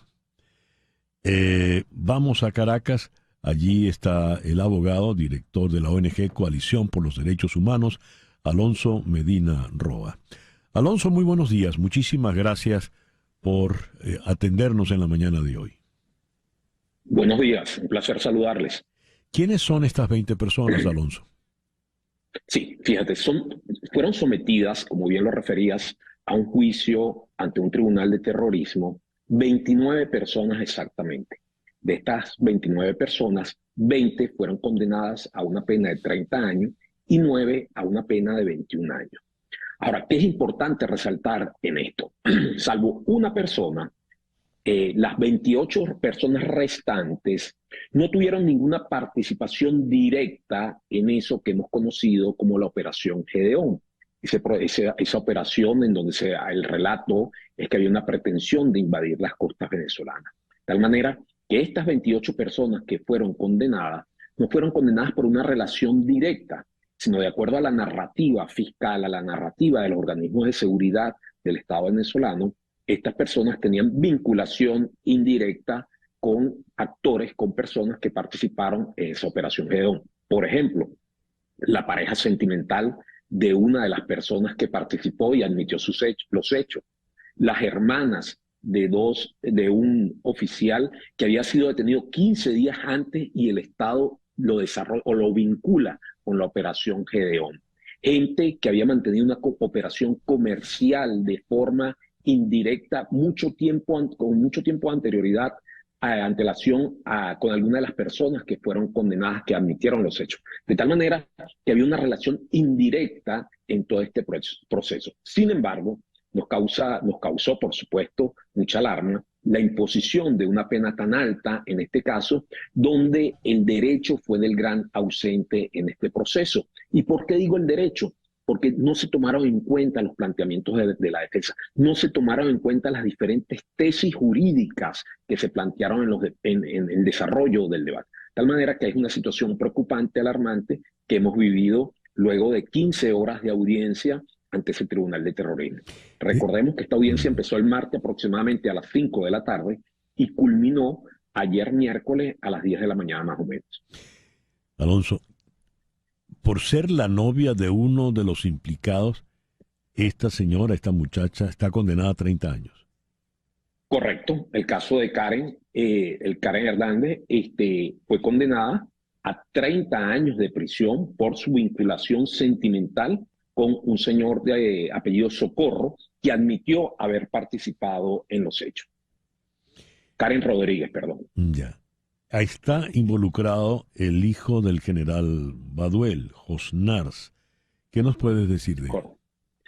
Vamos a Caracas. Allí está el abogado, director de la ONG Coalición por los Derechos Humanos, Alonso Medina Roa. Alonso, muy buenos días. Muchísimas gracias por atendernos en la mañana de hoy. Buenos días, un placer saludarles. ¿Quiénes son estas 20 personas, Alonso? Sí, fíjate, fueron sometidas, como bien lo referías, a un juicio ante un tribunal de terrorismo, 29 personas exactamente. De estas 29 personas, 20 fueron condenadas a una pena de 30 años y 9 a una pena de 21 años. Ahora, ¿qué es importante resaltar en esto? Salvo una persona, las 28 personas restantes no tuvieron ninguna participación directa en eso que hemos conocido como la Operación Gedeón. Esa operación en donde el relato es que había una pretensión de invadir las costas venezolanas. De tal manera que estas 28 personas que fueron condenadas no fueron condenadas por una relación directa, sino de acuerdo a la narrativa fiscal, a la narrativa de los organismos de seguridad del Estado venezolano. Estas personas tenían vinculación indirecta con actores, con personas que participaron en esa Operación Gedeón. Por ejemplo, la pareja sentimental de una de las personas que participó y admitió los hechos. Las hermanas de un oficial que había sido detenido 15 días antes y el Estado lo desarrolla o lo vincula con la Operación Gedeón. Ente que había mantenido una operación comercial de forma indirecta con mucho tiempo anterioridad antelación con alguna de las personas que fueron condenadas, que admitieron los hechos. De tal manera que había una relación indirecta en todo este proceso. Sin embargo, nos causó, por supuesto, mucha alarma la imposición de una pena tan alta, en este caso, donde el derecho fue del gran ausente en este proceso. ¿Y por qué digo el derecho? Porque no se tomaron en cuenta los planteamientos de la defensa, no se tomaron en cuenta las diferentes tesis jurídicas que se plantearon en el desarrollo del debate. De tal manera que es una situación preocupante, alarmante, que hemos vivido luego de 15 horas de audiencia ante ese tribunal de terrorismo. Recordemos que esta audiencia empezó el martes aproximadamente a las 5 de la tarde y culminó ayer miércoles a las 10 de la mañana más o menos. Alonso, por ser la novia de uno de los implicados, esta muchacha, está condenada a 30 años. Correcto. El caso de Karen Hernández, fue condenada a 30 años de prisión por su vinculación sentimental con un señor de apellido Socorro, que admitió haber participado en los hechos. Karen Rodríguez, perdón. Ya. Ahí está involucrado el hijo del general Baduel, Josnars. ¿Qué nos puedes decir de él?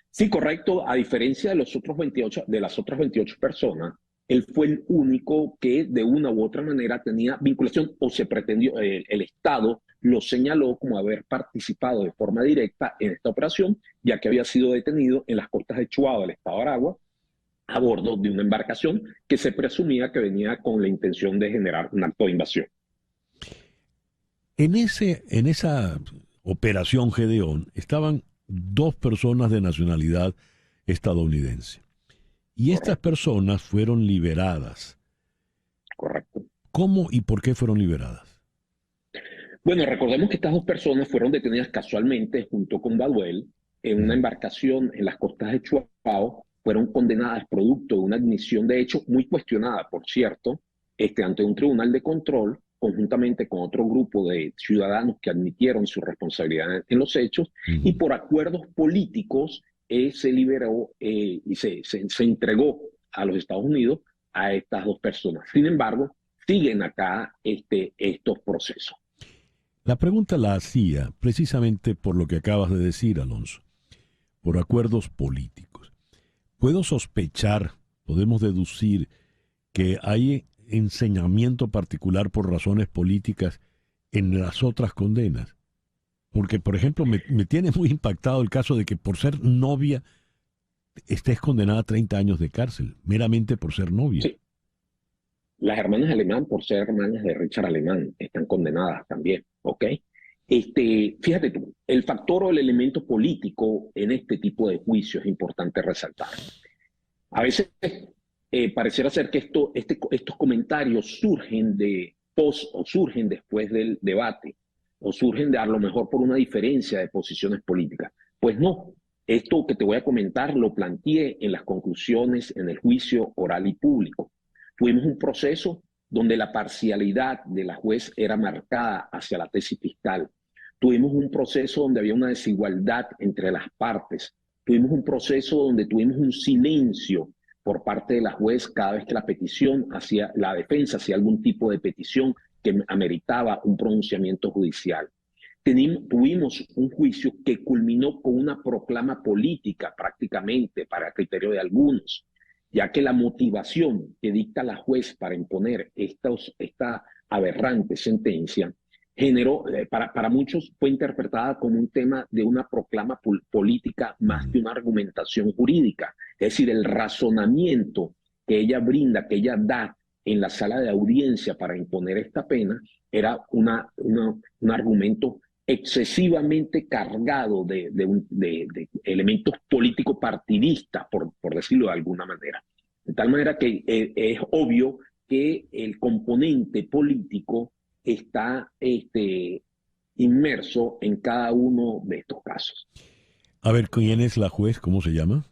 Sí, correcto. A diferencia de las otras 28 personas, él fue el único que de una u otra manera tenía vinculación o se pretendió, el Estado lo señaló como haber participado de forma directa en esta operación, ya que había sido detenido en las costas de Chuao, del estado de Aragua, a bordo de una embarcación que se presumía que venía con la intención de generar un acto de invasión. En esa operación Gedeón estaban 2 personas de nacionalidad estadounidense. Y estas personas fueron liberadas. Correcto. ¿Cómo y por qué fueron liberadas? Bueno, recordemos que estas 2 personas fueron detenidas casualmente junto con Baduel en una embarcación en las costas de Chuao. Fueron condenadas producto de una admisión de hecho muy cuestionada, por cierto, ante un tribunal de control, conjuntamente con otro grupo de ciudadanos que admitieron su responsabilidad en los hechos, y por acuerdos políticos se liberó y se entregó a los Estados Unidos a estas 2 personas. Sin embargo, siguen acá estos procesos. La pregunta la hacía precisamente por lo que acabas de decir, Alonso, por acuerdos políticos. ¿Puedo sospechar, podemos deducir, que hay enseñamiento particular por razones políticas en las otras condenas? Porque, por ejemplo, me tiene muy impactado el caso de que por ser novia estés condenada a 30 años de cárcel, meramente por ser novia. Sí. Las hermanas Alemán, por ser hermanas de Richard Alemán, están condenadas también, ¿ok? Fíjate tú, el factor o el elemento político en este tipo de juicios es importante resaltar. A veces pareciera ser que estos comentarios surgen o surgen después del debate, o surgen a lo mejor por una diferencia de posiciones políticas. Pues no, esto que te voy a comentar lo planteé en las conclusiones en el juicio oral y público. Tuvimos un proceso donde la parcialidad de la juez era marcada hacia la tesis fiscal. Tuvimos un proceso donde había una desigualdad entre las partes. Tuvimos un proceso donde tuvimos un silencio por parte de la juez cada vez que la defensa hacía algún tipo de petición que ameritaba un pronunciamiento judicial. Tuvimos un juicio que culminó con una proclama política prácticamente para criterio de algunos, ya que la motivación que dicta la juez para imponer esta aberrante sentencia generó, para muchos fue interpretada como un tema de una proclama política más que una argumentación jurídica. Es decir, el razonamiento que ella brinda, que ella da en la sala de audiencia para imponer esta pena, era un argumento excesivamente cargado de elementos políticos partidistas, por decirlo de alguna manera. De tal manera que es obvio que el componente político está inmerso en cada uno de estos casos. A ver, ¿quién es la juez? ¿Cómo se llama?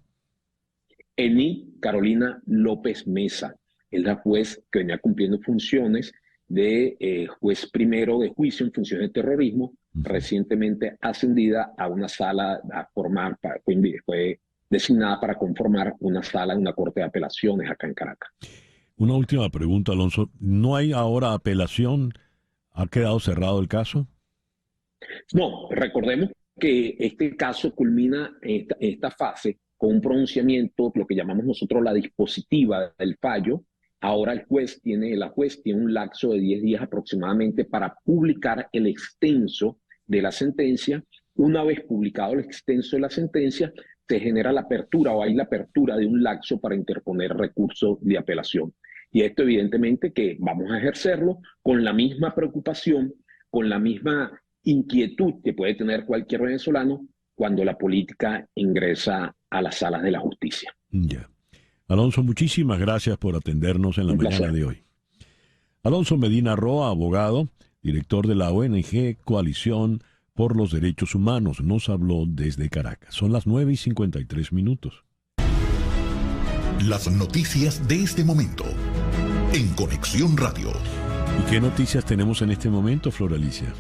Eni Carolina López Mesa. Es la juez que venía cumpliendo funciones de juez primero de juicio en funciones de terrorismo, recientemente ascendida a una sala fue designada para conformar una sala en una corte de apelaciones acá en Caracas. Una última pregunta, Alonso. ¿No hay ahora apelación? ¿Ha quedado cerrado el caso? No, recordemos que este caso culmina en esta fase con un pronunciamiento, lo que llamamos nosotros la dispositiva del fallo. Ahora la juez tiene un lapso de 10 días aproximadamente para publicar el extenso de la sentencia. Una vez publicado el extenso de la sentencia, se genera la apertura o hay la apertura de un lapso para interponer recurso de apelación. Y esto evidentemente que vamos a ejercerlo con la misma preocupación, con la misma inquietud que puede tener cualquier venezolano cuando la política ingresa a las salas de la justicia. Ya. Alonso, muchísimas gracias por atendernos en la mañana de hoy. Alonso Medina Roa, abogado, director de la ONG Coalición por los Derechos Humanos, nos habló desde Caracas. Son las 9:53. Las noticias de este momento en Conexión Radio. ¿Y qué noticias tenemos en este momento, Flor Alicia?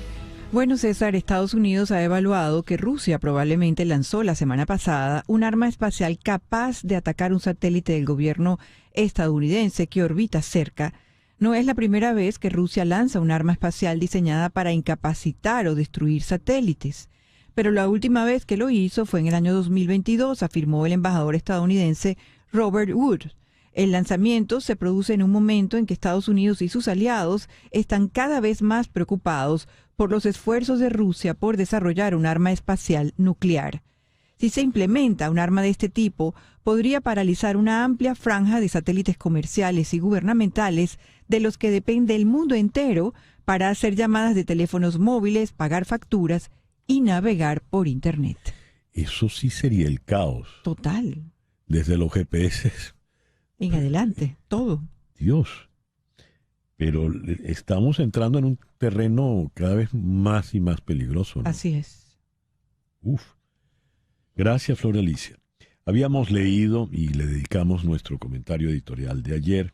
Bueno, César, Estados Unidos ha evaluado que Rusia probablemente lanzó la semana pasada un arma espacial capaz de atacar un satélite del gobierno estadounidense que orbita cerca. No es la primera vez que Rusia lanza un arma espacial diseñada para incapacitar o destruir satélites. Pero la última vez que lo hizo fue en el año 2022, afirmó el embajador estadounidense Robert Wood. El lanzamiento se produce en un momento en que Estados Unidos y sus aliados están cada vez más preocupados por los esfuerzos de Rusia por desarrollar un arma espacial nuclear. Si se implementa un arma de este tipo, podría paralizar una amplia franja de satélites comerciales y gubernamentales de los que depende el mundo entero para hacer llamadas de teléfonos móviles, pagar facturas y navegar por Internet. Eso sí sería el caos. Total. Desde los GPS. En adelante, todo. Dios. Pero estamos entrando en un terreno cada vez más y más peligroso, ¿no? Así es. Uf. Gracias, Flor Alicia. Habíamos leído y le dedicamos nuestro comentario editorial de ayer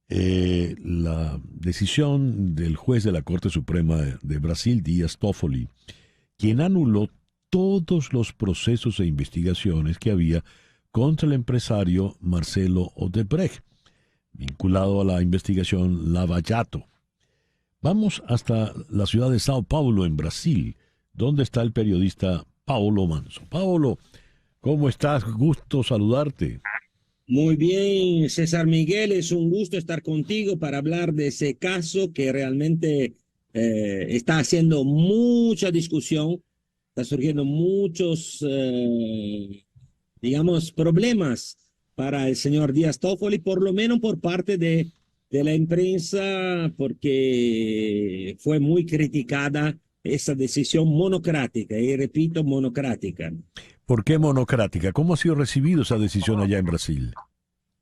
la decisión del juez de la Corte Suprema de Brasil, Dias Toffoli, quien anuló todos los procesos e investigaciones que había contra el empresario Marcelo Odebrecht, vinculado a la investigación Lava Jato. Vamos hasta la ciudad de Sao Paulo, en Brasil, donde está el periodista Paulo Manso. Paulo, ¿cómo estás? Gusto saludarte. Muy bien, César Miguel, es un gusto estar contigo para hablar de ese caso que realmente está haciendo mucha discusión, está surgiendo muchos, digamos, problemas para el señor Díaz Toffoli, por lo menos por parte de la prensa, porque fue muy criticada esa decisión monocrática, y repito, monocrática. ¿Por qué monocrática? ¿Cómo ha sido recibido esa decisión allá en Brasil?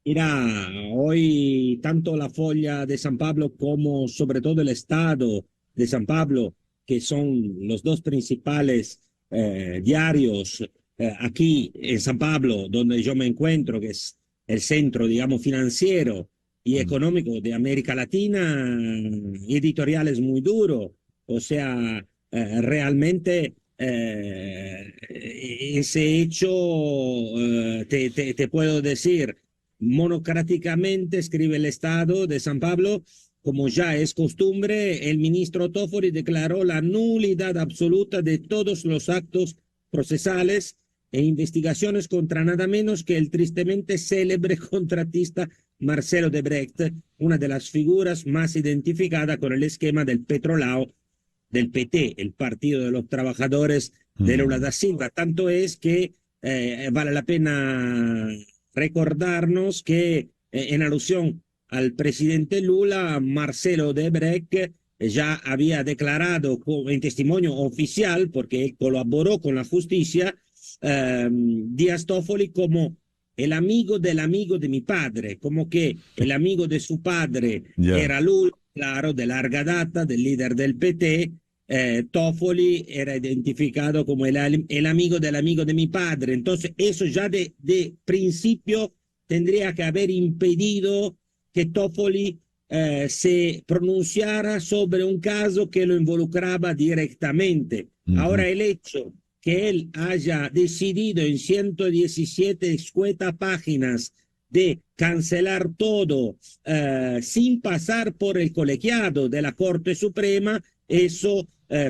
Mira, hoy tanto la Folha de San Pablo como sobre todo el Estado de San Pablo, que son los dos principales diarios aquí en San Pablo, donde yo me encuentro, que es el centro, digamos, financiero y económico de América Latina, editorial es muy duro. O sea, realmente ese hecho, te puedo decir, monocráticamente escribe el Estado de San Pablo, como ya es costumbre, el ministro Toffoli declaró la nulidad absoluta de todos los actos procesales e investigaciones contra nada menos que el tristemente célebre contratista Marcelo Odebrecht, una de las figuras más identificadas con el esquema del petrolao del PT, el Partido de los Trabajadores de Lula da Silva. Tanto es que vale la pena recordarnos que en alusión al presidente Lula, Marcelo Odebrecht ya había declarado en testimonio oficial, porque él colaboró con la justicia, Díaz Toffoli como el amigo de mi padre, como que el amigo de su padre era Lula, claro, de larga data, del líder del PT. Toffoli era identificado como el amigo de mi padre. Entonces eso ya de principio tendría que haber impedido que Toffoli se pronunciara sobre un caso que lo involucraba directamente. Ahora el hecho que él haya decidido en 117 escuetas páginas de cancelar todo sin pasar por el colegiado de la Corte Suprema, eso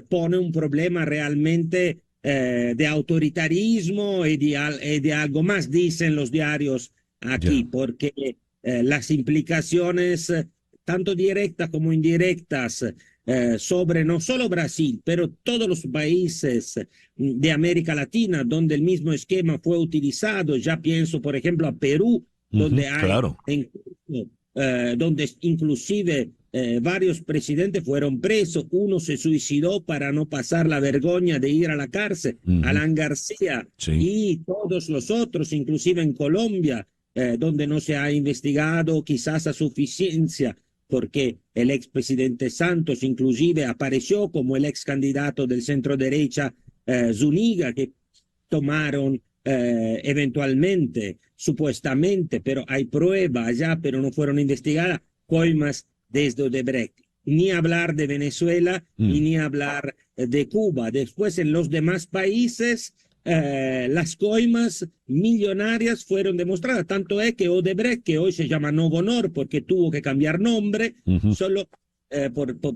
pone un problema realmente de autoritarismo y de algo más, dicen los diarios aquí, porque las implicaciones, tanto directas como indirectas, sobre no solo Brasil, pero todos los países de América Latina, donde el mismo esquema fue utilizado. Ya pienso, por ejemplo, a Perú, donde hay, claro, donde inclusive varios presidentes fueron presos. Uno se suicidó para no pasar la vergüenza de ir a la cárcel, Alan García, y todos los otros, inclusive en Colombia, donde no se ha investigado quizás a suficiencia, porque el expresidente Santos inclusive apareció como el ex candidato del centro derecha Zúñiga, que tomaron eventualmente, supuestamente, pero hay pruebas ya, pero no fueron investigadas, coimas desde Odebrecht. Ni hablar de Venezuela y ni hablar de Cuba. Después, en los demás países, las coimas millonarias fueron demostradas. Tanto es que Odebrecht, que hoy se llama Novo Honor porque tuvo que cambiar nombre, solo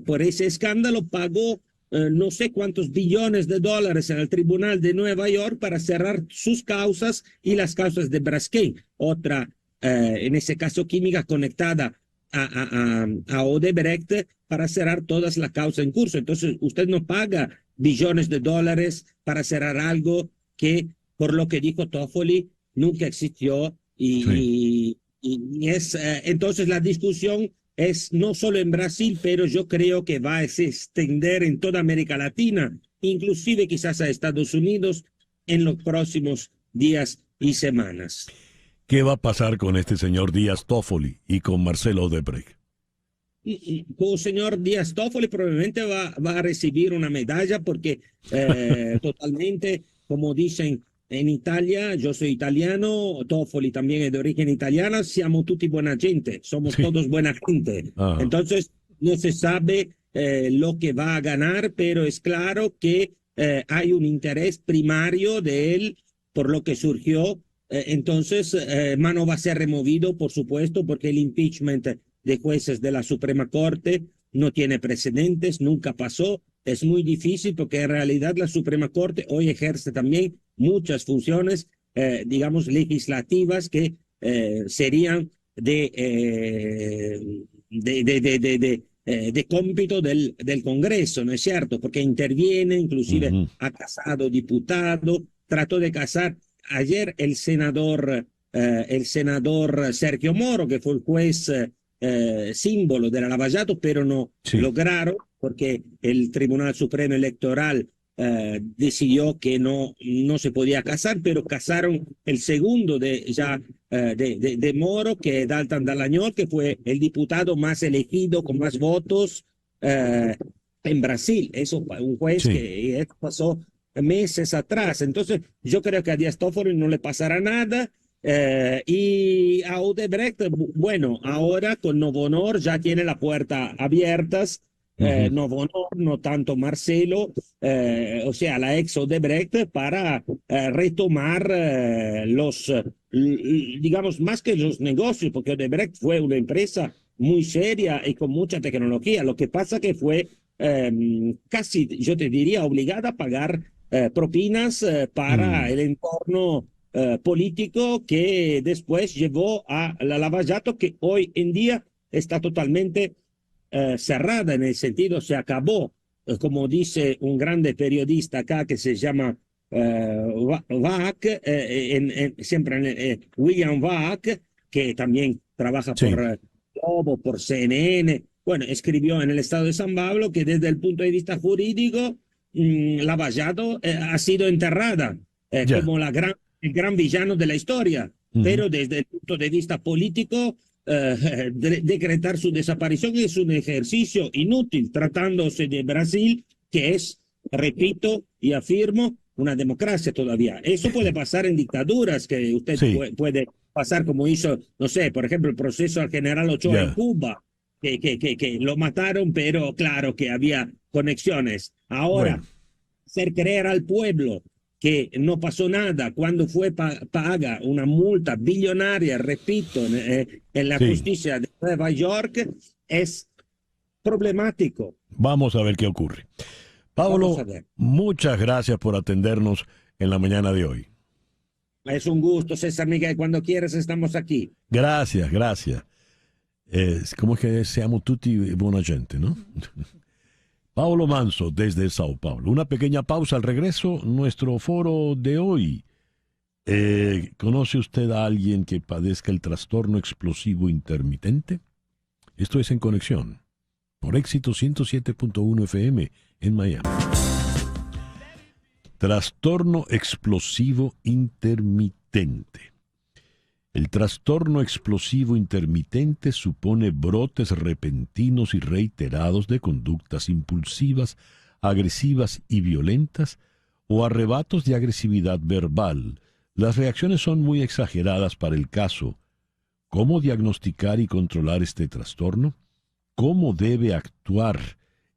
por ese escándalo pagó no sé cuántos billones de dólares en el Tribunal de Nueva York para cerrar sus causas y las causas de Braskem, otra, en ese caso química, conectada a Odebrecht para cerrar todas las causas en curso. Entonces, usted no paga billones de dólares para cerrar algo que, por lo que dijo Toffoli, nunca existió. Entonces, la discusión es no solo en Brasil, pero yo creo que va a se extender en toda América Latina, inclusive quizás a Estados Unidos en los próximos días y semanas. ¿Qué va a pasar con este señor Díaz Toffoli y con Marcelo Odebrecht? El señor Díaz Toffoli probablemente va a recibir una medalla porque totalmente, como dicen en Italia, yo soy italiano, Toffoli también es de origen italiana, siamo tutti buena gente, somos todos buena gente. Ajá. Entonces, no se sabe lo que va a ganar, pero es claro que hay un interés primario de él por lo que surgió. Entonces, no va a ser removido, por supuesto, porque el impeachment de jueces de la Suprema Corte no tiene precedentes, nunca pasó. Es muy difícil porque en realidad la Suprema Corte hoy ejerce también muchas funciones, digamos, legislativas que serían de cómpito del Congreso, ¿no es cierto? Porque interviene, inclusive ha casado diputado, trató de casar. Ayer el senador Sergio Moro, que fue el juez símbolo de la Lava Jato, pero no lograron porque el Tribunal Supremo Electoral decidió que no se podía casar, pero casaron el segundo de Moro, que es Dalton Dallagnol, que fue el diputado más elegido con más votos en Brasil. Eso un juez que pasó meses atrás. Entonces, yo creo que a Díaz Toffoli no le pasará nada. Y a Odebrecht, bueno, ahora con Novo Honor ya tiene la puerta abiertas. Novo Honor, no tanto Marcelo, o sea, la ex Odebrecht, para retomar digamos, más que los negocios, porque Odebrecht fue una empresa muy seria y con mucha tecnología. Lo que pasa que fue casi, yo te diría, obligada a pagar propinas para el entorno político que después llevó a la Lava Jato, que hoy en día está totalmente cerrada, en el sentido se acabó, como dice un grande periodista acá que se llama Wack, William Wack, que también trabaja por Globo, por CNN. Bueno, escribió en el Estado de San Pablo que desde el punto de vista jurídico Lava Jato ha sido enterrada como el gran villano de la historia, pero desde el punto de vista político decretar su desaparición es un ejercicio inútil, tratándose de Brasil, que es, repito y afirmo, una democracia todavía. Eso puede pasar en dictaduras, que usted puede pasar como hizo, no sé, por ejemplo, el proceso al general Ochoa en Cuba, que lo mataron, pero claro que había conexiones. Ahora, hacer creer al pueblo que no pasó nada cuando fue paga una multa billonaria, repito, en la justicia de Nueva York, es problemático. Vamos a ver qué ocurre. Pablo, muchas gracias por atendernos en la mañana de hoy. Es un gusto, César Miguel. Cuando quieras estamos aquí. Gracias. ¿Cómo es que seamos tutti buena gente, no? Paulo Manso, desde Sao Paulo. Una pequeña pausa al regreso, nuestro foro de hoy. ¿Conoce usted a alguien que padezca el trastorno explosivo intermitente? Esto es En Conexión, por Éxito 107.1 FM en Miami. Trastorno explosivo intermitente. El trastorno explosivo intermitente supone brotes repentinos y reiterados de conductas impulsivas, agresivas y violentas, o arrebatos de agresividad verbal. Las reacciones son muy exageradas para el caso. ¿Cómo diagnosticar y controlar este trastorno? ¿Cómo debe actuar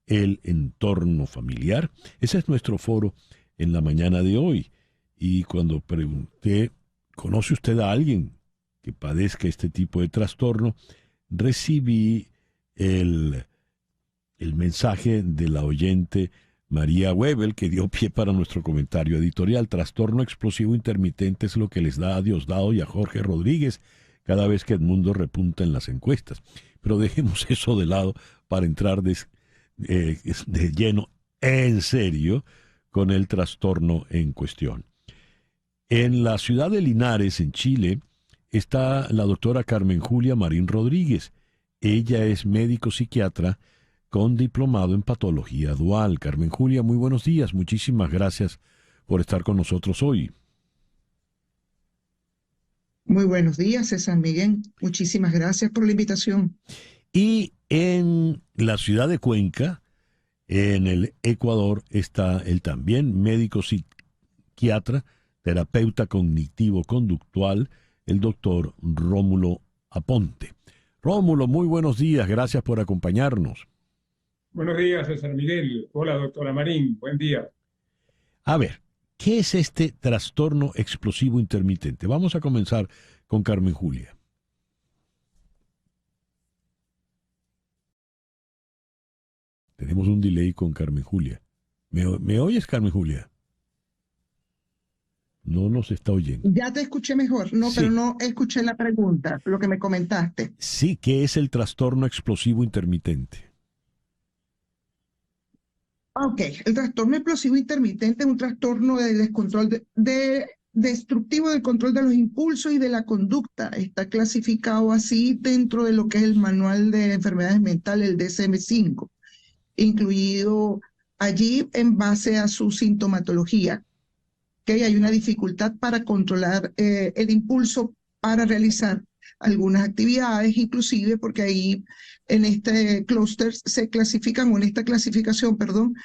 el entorno familiar? Ese es nuestro foro en la mañana de hoy. Y cuando pregunté, ¿conoce usted a alguien que padezca este tipo de trastorno?, recibí el mensaje de la oyente María Webel, que dio pie para nuestro comentario editorial. Trastorno explosivo intermitente es lo que les da a Diosdado y a Jorge Rodríguez, cada vez que Edmundo repunta en las encuestas. Pero dejemos eso de lado para entrar de lleno, en serio, con el trastorno en cuestión. En la ciudad de Linares, en Chile, está la doctora Carmen Julia Marín Rodríguez. Ella es médico psiquiatra con diplomado en patología dual. Carmen Julia, muy buenos días. Muchísimas gracias por estar con nosotros hoy. Muy buenos días, César Miguel. Muchísimas gracias por la invitación. Y en la ciudad de Cuenca, en el Ecuador, está él también, médico psiquiatra, terapeuta cognitivo-conductual, el doctor Rómulo Aponte. Rómulo, muy buenos días, gracias por acompañarnos. Buenos días, César Miguel. Hola, doctora Marín, buen día. A ver, ¿qué es este trastorno explosivo intermitente? Vamos a comenzar con Carmen Julia. Tenemos un delay con Carmen Julia. ¿Me oyes, Carmen Julia? No nos está oyendo. Ya te escuché mejor, no, sí. Pero no escuché la pregunta, lo que me comentaste. Sí, ¿qué es el trastorno explosivo intermitente? Ok, el trastorno explosivo intermitente es un trastorno de descontrol destructivo del control de los impulsos y de la conducta. Está clasificado así dentro de lo que es el manual de enfermedades mentales, el DSM-5, incluido allí en base a su sintomatología. Que hay una dificultad para controlar el impulso para realizar algunas actividades, inclusive porque ahí en este clúster se clasifican, o en esta clasificación, perdón,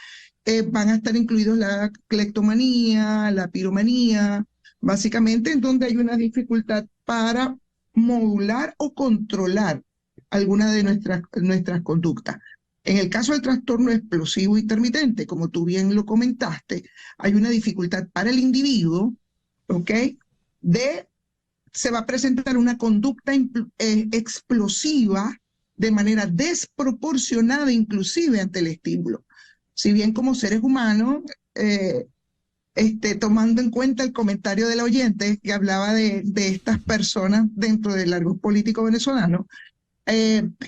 van a estar incluidos la cleptomanía, la piromanía, básicamente en donde hay una dificultad para modular o controlar alguna de nuestras conductas. En el caso del trastorno explosivo intermitente, como tú bien lo comentaste, hay una dificultad para el individuo, ¿ok? Se va a presentar una conducta explosiva de manera desproporcionada, inclusive ante el estímulo. Si bien como seres humanos, tomando en cuenta el comentario del oyente que hablaba de estas personas dentro del argot político venezolano,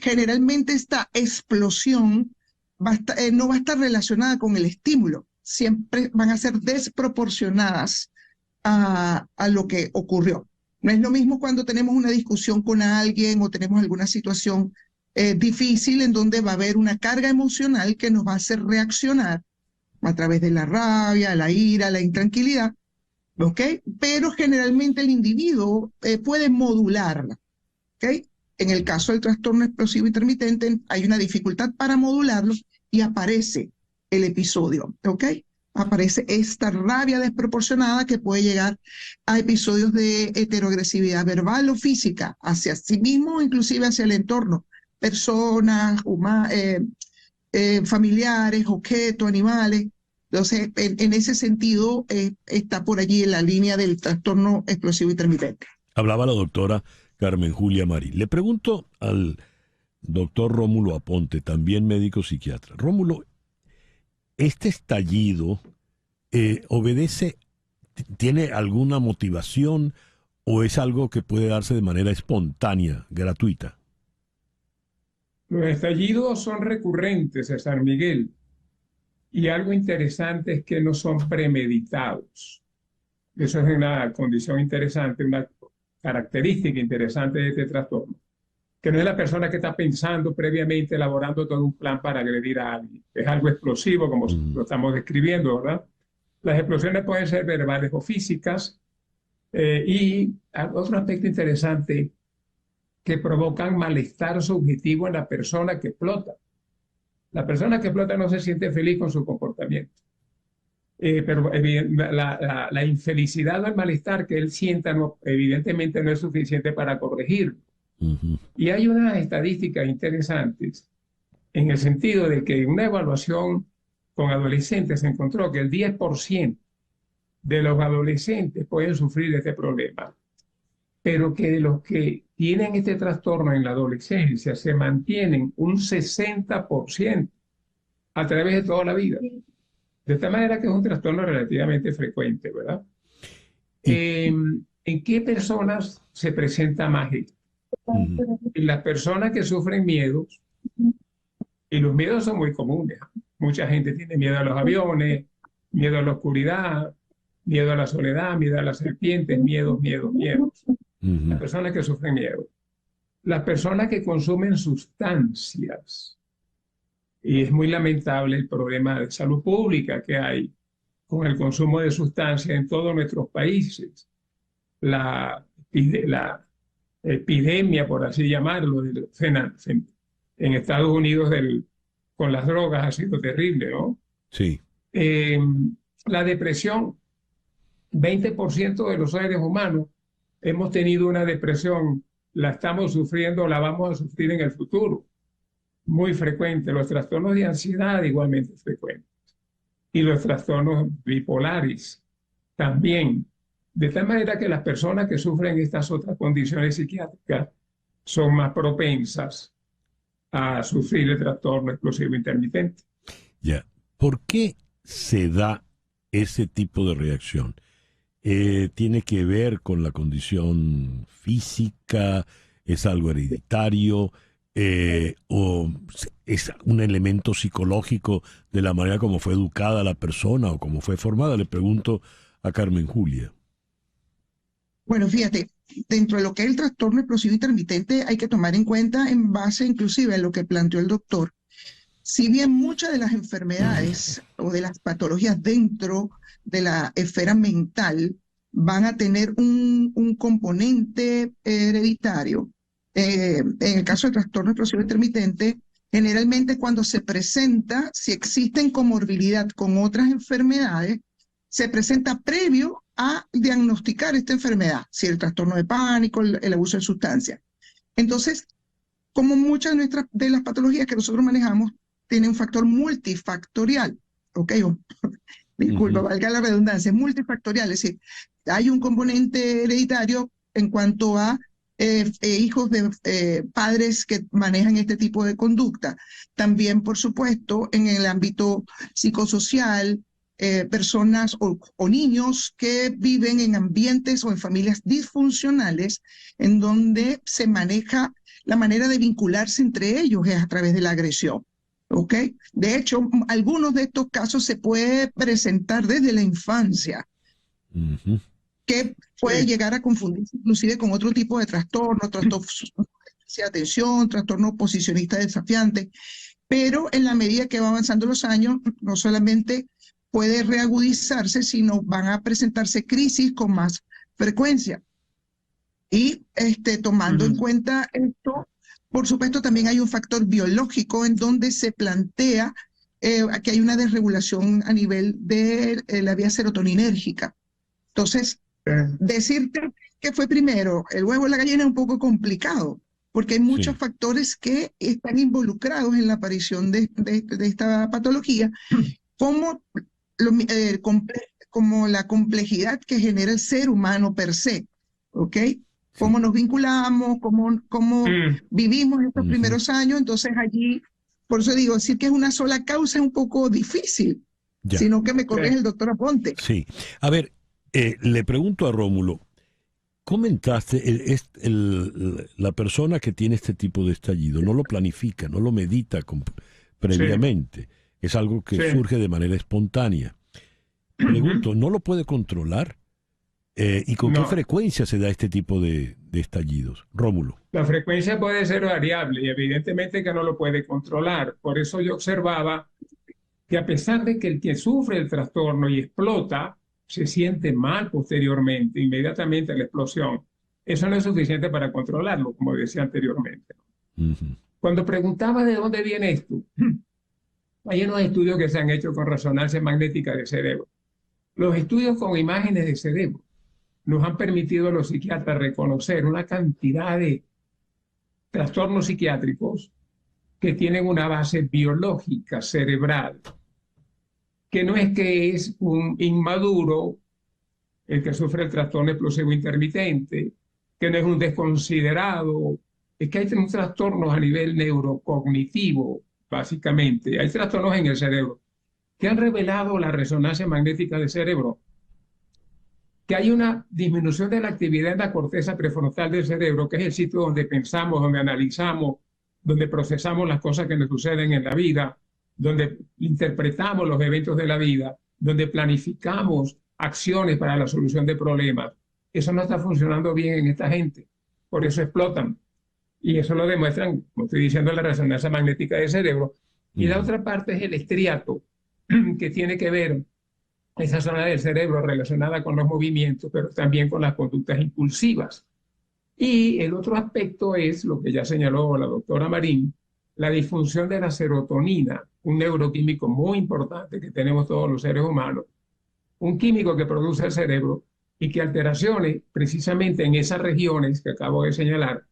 generalmente esta explosión no va a estar relacionada con el estímulo, siempre van a ser desproporcionadas a lo que ocurrió. No es lo mismo cuando tenemos una discusión con alguien o tenemos alguna situación difícil en donde va a haber una carga emocional que nos va a hacer reaccionar a través de la rabia, la ira, la intranquilidad, ¿ok? Pero generalmente el individuo puede modularla, ¿ok? En el caso del trastorno explosivo intermitente hay una dificultad para modularlo y aparece el episodio, ¿ok? Aparece esta rabia desproporcionada que puede llegar a episodios de heteroagresividad verbal o física hacia sí mismo o inclusive hacia el entorno, personas, familiares, objetos, animales. Entonces, en ese sentido, está por allí en la línea del trastorno explosivo intermitente. Hablaba la doctora Carmen Julia Marín. Le pregunto al doctor Rómulo Aponte, también médico psiquiatra. Rómulo, ¿este estallido tiene alguna motivación o es algo que puede darse de manera espontánea, gratuita? Los estallidos son recurrentes, César Miguel, y algo interesante es que no son premeditados. Eso es una condición interesante, una característica interesante de este trastorno, que no es la persona que está pensando previamente, elaborando todo un plan para agredir a alguien. Es algo explosivo, como lo estamos describiendo, ¿verdad? Las explosiones pueden ser verbales o físicas, y otro aspecto interesante, que provocan malestar subjetivo en la persona que explota. La persona que explota no se siente feliz con su comportamiento. Pero la infelicidad o el malestar que él sienta evidentemente no es suficiente para corregirlo. Y hay unas estadísticas interesantes en el sentido de que en una evaluación con adolescentes se encontró que el 10% de los adolescentes pueden sufrir este problema, pero que de los que tienen este trastorno en la adolescencia se mantienen un 60% a través de toda la vida. De esta manera que es un trastorno relativamente frecuente, ¿verdad? ¿En qué personas se presenta más esto? Y las personas que sufren miedos, y los miedos son muy comunes. Mucha gente tiene miedo a los aviones, miedo a la oscuridad, miedo a la soledad, miedo a las serpientes, miedos. Las personas que sufren miedo. Las personas que consumen sustancias. Y es muy lamentable el problema de salud pública que hay con el consumo de sustancias en todos nuestros países. La epidemia, por así llamarlo, en Estados Unidos con las drogas ha sido terrible, ¿no? Sí. La depresión, 20% de los seres humanos hemos tenido una depresión, la estamos sufriendo, la vamos a sufrir en el futuro. Muy frecuente. Los trastornos de ansiedad igualmente frecuentes. Y los trastornos bipolares también. De tal manera que las personas que sufren estas otras condiciones psiquiátricas son más propensas a sufrir el trastorno explosivo intermitente. Ya. ¿Por qué se da ese tipo de reacción? ¿Tiene que ver con la condición física? ¿Es algo hereditario? ¿O es un elemento psicológico de la manera como fue educada la persona o como fue formada? Le pregunto a Carmen Julia. Bueno, fíjate, dentro de lo que es el trastorno explosivo intermitente hay que tomar en cuenta, en base inclusive a lo que planteó el doctor, si bien muchas de las enfermedades o de las patologías dentro de la esfera mental van a tener un componente hereditario, en el caso del trastorno explosivo intermitente, generalmente cuando se presenta, si existen comorbilidad con otras enfermedades, se presenta previo a diagnosticar esta enfermedad, si el trastorno de pánico, el abuso de sustancias. Entonces, como muchas de las patologías que nosotros manejamos, tienen un factor multifactorial, ¿ok? Disculpa, valga la redundancia, es multifactorial, es decir, hay un componente hereditario en cuanto a hijos de padres que manejan este tipo de conducta. También, por supuesto, en el ámbito psicosocial, personas o niños que viven en ambientes o en familias disfuncionales en donde se maneja la manera de vincularse entre ellos es a través de la agresión. ¿Ok? De hecho, algunos de estos casos se puede presentar desde la infancia, que puede llegar a confundirse inclusive con otro tipo de trastornos, trastornos de atención, trastorno oposicionista desafiante, pero en la medida que va avanzando los años, no solamente puede reagudizarse, sino van a presentarse crisis con más frecuencia. Y tomando en cuenta esto, por supuesto, también hay un factor biológico en donde se plantea que hay una desregulación a nivel de la vía serotoninérgica. Entonces, decirte que fue primero el huevo o la gallina es un poco complicado, porque hay muchos factores que están involucrados en la aparición de esta patología, como la complejidad que genera el ser humano per se, ¿ok? Cómo nos vinculamos, cómo vivimos estos primeros años. Entonces allí, por eso digo, decir que es una sola causa es un poco difícil, sino que me corrige el doctor Aponte. Sí. A ver, le pregunto a Rómulo, comentaste, la persona que tiene este tipo de estallido no lo planifica, no lo medita previamente, es algo que surge de manera espontánea. Pregunto, ¿no lo puede controlar? ¿Y con qué frecuencia se da este tipo de estallidos? Rómulo. La frecuencia puede ser variable y evidentemente que no lo puede controlar. Por eso yo observaba que a pesar de que el que sufre el trastorno y explota, se siente mal posteriormente, inmediatamente a la explosión. Eso no es suficiente para controlarlo, como decía anteriormente. Cuando preguntaba de dónde viene esto, hay unos estudios que se han hecho con resonancia magnética del cerebro. Los estudios con imágenes de cerebro nos han permitido a los psiquiatras reconocer una cantidad de trastornos psiquiátricos que tienen una base biológica cerebral, que no es que es un inmaduro el que sufre el trastorno explosivo intermitente, que no es un desconsiderado, es que hay trastornos a nivel neurocognitivo, básicamente. Hay trastornos en el cerebro que han revelado la resonancia magnética del cerebro, que hay una disminución de la actividad en la corteza prefrontal del cerebro, que es el sitio donde pensamos, donde analizamos, donde procesamos las cosas que nos suceden en la vida, donde interpretamos los eventos de la vida, donde planificamos acciones para la solución de problemas. Eso no está funcionando bien en esta gente, por eso explotan. Y eso lo demuestran, como estoy diciendo, la resonancia magnética del cerebro. Y la otra parte es el estriato, que tiene que ver esa zona del cerebro relacionada con los movimientos, pero también con las conductas impulsivas. Y el otro aspecto es lo que ya señaló la doctora Marín, la disfunción de la serotonina, un neuroquímico muy importante que tenemos todos los seres humanos, un químico que produce el cerebro y que alteraciones precisamente en esas regiones que acabo de señalar,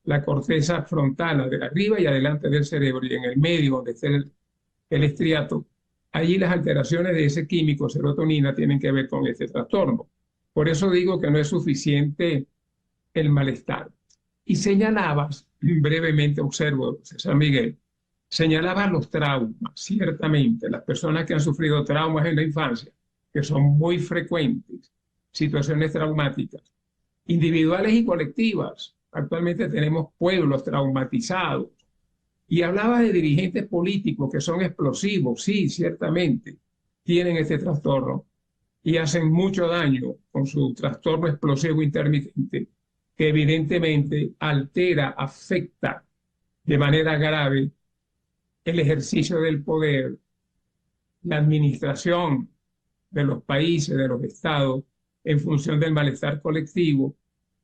la corteza frontal, la de arriba y adelante del cerebro, y en el medio donde está el estriato, allí las alteraciones de ese químico, serotonina, tienen que ver con este trastorno. Por eso digo que no es suficiente el malestar. Y señalabas, brevemente observo, César Miguel, señalabas los traumas, ciertamente, las personas que han sufrido traumas en la infancia, que son muy frecuentes, situaciones traumáticas, individuales y colectivas. Actualmente tenemos pueblos traumatizados. Y hablaba de dirigentes políticos que son explosivos, sí, ciertamente, tienen este trastorno y hacen mucho daño con su trastorno explosivo intermitente, que evidentemente altera, afecta de manera grave el ejercicio del poder, la administración de los países, de los estados, en función del malestar colectivo,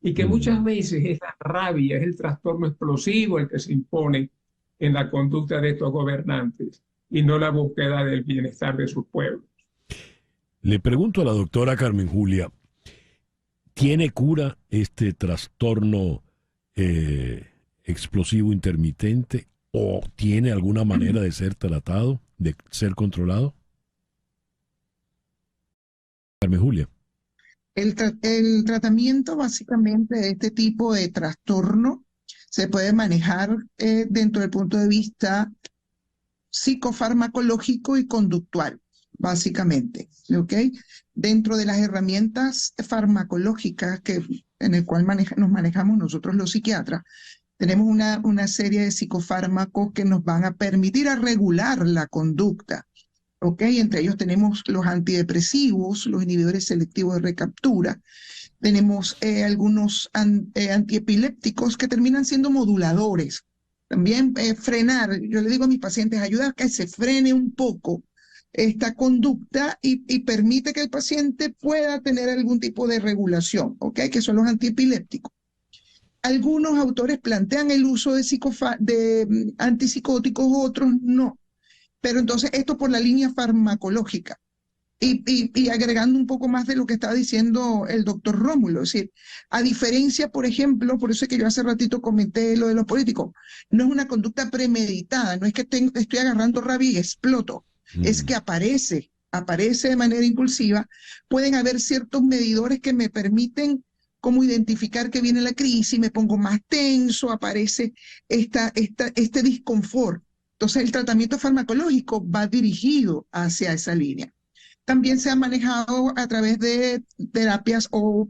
y que muchas veces es la rabia, es el trastorno explosivo el que se impone en la conducta de estos gobernantes y no la búsqueda del bienestar de sus pueblos. Le pregunto a la doctora Carmen Julia, ¿tiene cura este trastorno explosivo intermitente o tiene alguna manera de ser tratado, de ser controlado? Carmen Julia. El tratamiento básicamente de este tipo de trastorno se puede manejar dentro del punto de vista psicofarmacológico y conductual, básicamente, ¿ok? Dentro de las herramientas farmacológicas en el cual nos manejamos nosotros los psiquiatras, tenemos una serie de psicofármacos que nos van a permitir a regular la conducta. ¿Ok? Entre ellos tenemos los antidepresivos, los inhibidores selectivos de recaptura, tenemos algunos antiepilépticos que terminan siendo moduladores. También frenar, yo le digo a mis pacientes, ayuda a que se frene un poco esta conducta y permite que el paciente pueda tener algún tipo de regulación, ¿ok? Que son los antiepilépticos. Algunos autores plantean el uso de antipsicóticos, otros no. Pero entonces esto por la línea farmacológica y agregando un poco más de lo que estaba diciendo el doctor Rómulo, es decir, a diferencia, por ejemplo, por eso es que yo hace ratito comenté lo de los políticos, no es una conducta premeditada, no es que estoy agarrando rabia y exploto, es que aparece de manera impulsiva. Pueden haber ciertos medidores que me permiten como identificar que viene la crisis, me pongo más tenso, aparece este disconfort. Entonces, el tratamiento farmacológico va dirigido hacia esa línea. También se ha manejado a través de terapias o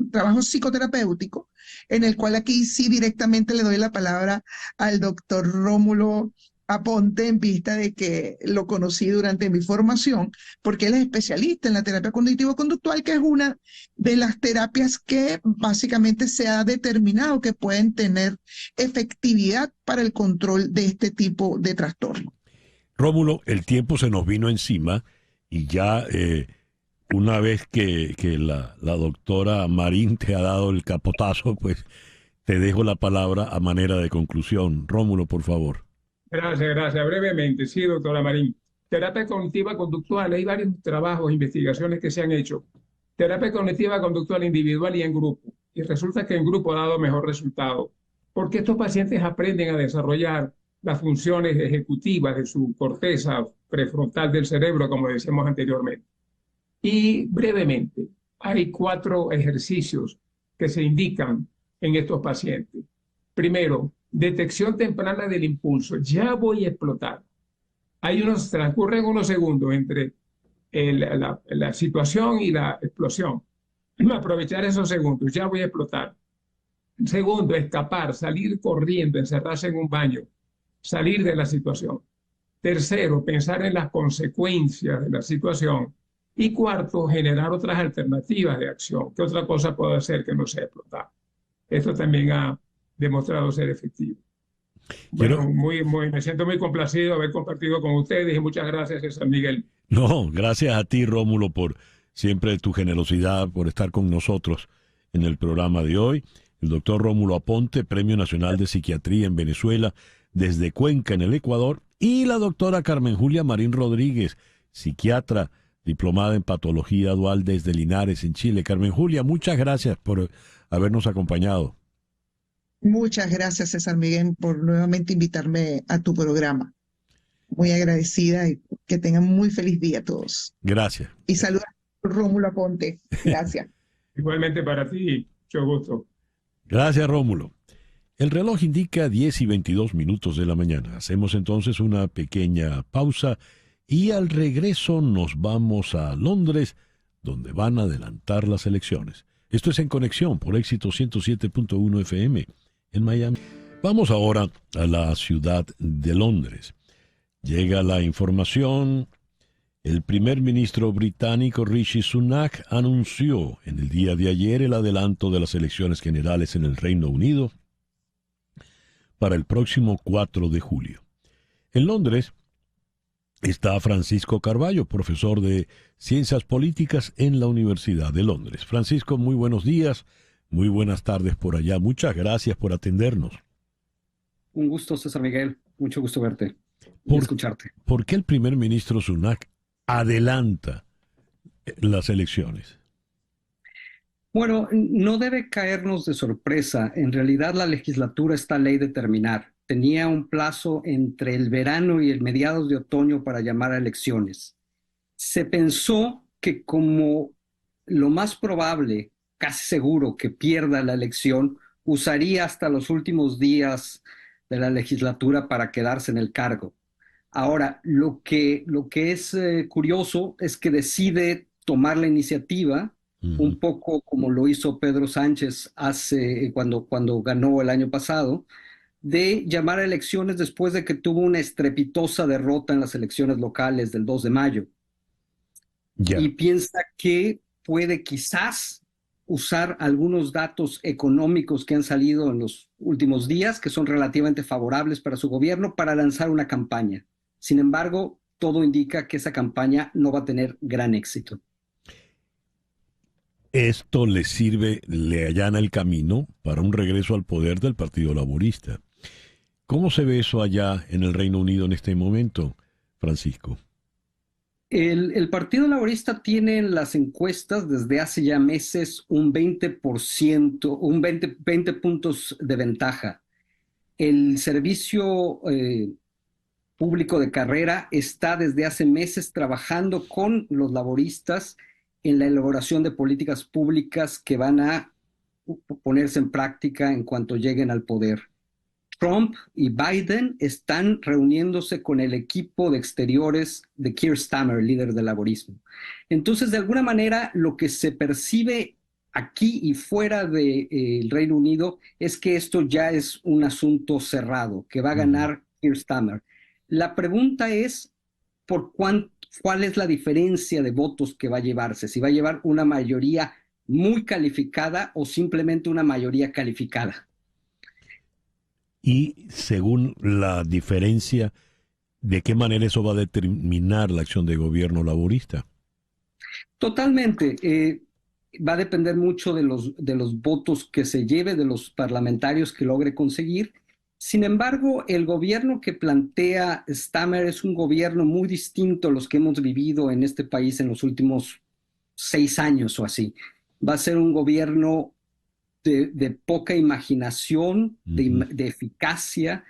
trabajos psicoterapéuticos, en el cual aquí sí directamente le doy la palabra al doctor Rómulo Aponte, en vista de que lo conocí durante mi formación, porque él es especialista en la terapia cognitivo-conductual, que es una de las terapias que básicamente se ha determinado que pueden tener efectividad para el control de este tipo de trastorno. Rómulo, el tiempo se nos vino encima y ya una vez que la doctora Marín te ha dado el capotazo, pues te dejo la palabra a manera de conclusión. Rómulo, por favor. Gracias. Brevemente, sí, doctora Marín. Terapia cognitiva conductual, hay varios trabajos, investigaciones que se han hecho. Terapia cognitiva conductual individual y en grupo. Y resulta que en grupo ha dado mejor resultado, porque estos pacientes aprenden a desarrollar las funciones ejecutivas de su corteza prefrontal del cerebro, como decíamos anteriormente. Y brevemente, hay 4 ejercicios que se indican en estos pacientes. Primero, detección temprana del impulso. Ya voy a explotar. Transcurren unos segundos entre la situación y la explosión. aprovechar esos segundos, ya voy a explotar. Segundo, escapar, salir corriendo, encerrarse en un baño, salir de la situación. Tercero, pensar en las consecuencias de la situación. Y cuarto, generar otras alternativas de acción. ¿Qué otra cosa puedo hacer que no sea explotar? Esto también ha demostrado ser efectivo. Bueno, me siento muy complacido de haber compartido con ustedes y muchas gracias, César Miguel. No, gracias a ti, Rómulo, por siempre tu generosidad, por estar con nosotros en el programa de hoy. El doctor Rómulo Aponte, Premio Nacional de Psiquiatría en Venezuela, desde Cuenca, en el Ecuador, y la doctora Carmen Julia Marín Rodríguez, psiquiatra, diplomada en Patología Dual desde Linares, en Chile. Carmen Julia, muchas gracias por habernos acompañado. Muchas gracias, César Miguel, por nuevamente invitarme a tu programa. Muy agradecida y que tengan muy feliz día todos. Gracias. Y saludos a Rómulo Aponte. Gracias. Igualmente para ti, mucho gusto. Gracias, Rómulo. El reloj indica 10:22 de la mañana. Hacemos entonces una pequeña pausa y al regreso nos vamos a Londres, donde van a adelantar las elecciones. Esto es En Conexión por Éxito 107.1 FM en Miami. Vamos ahora a la ciudad de Londres. Llega la información. El primer ministro británico Rishi Sunak anunció en el día de ayer el adelanto de las elecciones generales en el Reino Unido para el próximo 4 de julio. En Londres está Francisco Carballo, profesor de Ciencias Políticas en la Universidad de Londres. Francisco, muy buenos días, muy buenas tardes por allá. Muchas gracias por atendernos. Un gusto, César Miguel. Mucho gusto verte y escucharte. ¿Por qué el primer ministro Sunak adelanta las elecciones? Bueno, no debe caernos de sorpresa. En realidad, la legislatura está a ley de terminar. Tenía un plazo entre el verano y el mediados de otoño para llamar a elecciones. Se pensó que como lo más probable, casi seguro que pierda la elección, usaría hasta los últimos días de la legislatura para quedarse en el cargo. Ahora, lo que es curioso es que decide tomar la iniciativa, un poco como lo hizo Pedro Sánchez cuando ganó el año pasado, de llamar a elecciones después de que tuvo una estrepitosa derrota en las elecciones locales del 2 de mayo. Y piensa que puede quizás usar algunos datos económicos que han salido en los últimos días, que son relativamente favorables para su gobierno, para lanzar una campaña. Sin embargo, todo indica que esa campaña no va a tener gran éxito. Esto le allana el camino para un regreso al poder del Partido Laborista. ¿Cómo se ve eso allá en el Reino Unido en este momento, Francisco? El Partido Laborista tiene en las encuestas desde hace ya meses un 20%, 20 puntos de ventaja. El servicio público de carrera está desde hace meses trabajando con los laboristas en la elaboración de políticas públicas que van a ponerse en práctica en cuanto lleguen al poder. Trump y Biden están reuniéndose con el equipo de exteriores de Keir Starmer, líder del laborismo. Entonces, de alguna manera, lo que se percibe aquí y fuera del Reino Unido es que esto ya es un asunto cerrado, que va a ganar Keir Starmer. La pregunta es, ¿cuál es la diferencia de votos que va a llevarse? Si va a llevar una mayoría muy calificada o simplemente una mayoría calificada. Y según la diferencia, ¿de qué manera eso va a determinar la acción de gobierno laborista? Totalmente. Va a depender mucho de los votos que se lleve, de los parlamentarios que logre conseguir. Sin embargo, el gobierno que plantea Starmer es un gobierno muy distinto a los que hemos vivido en este país en los últimos 6 años o así. Va a ser un gobierno de poca imaginación, de eficacia,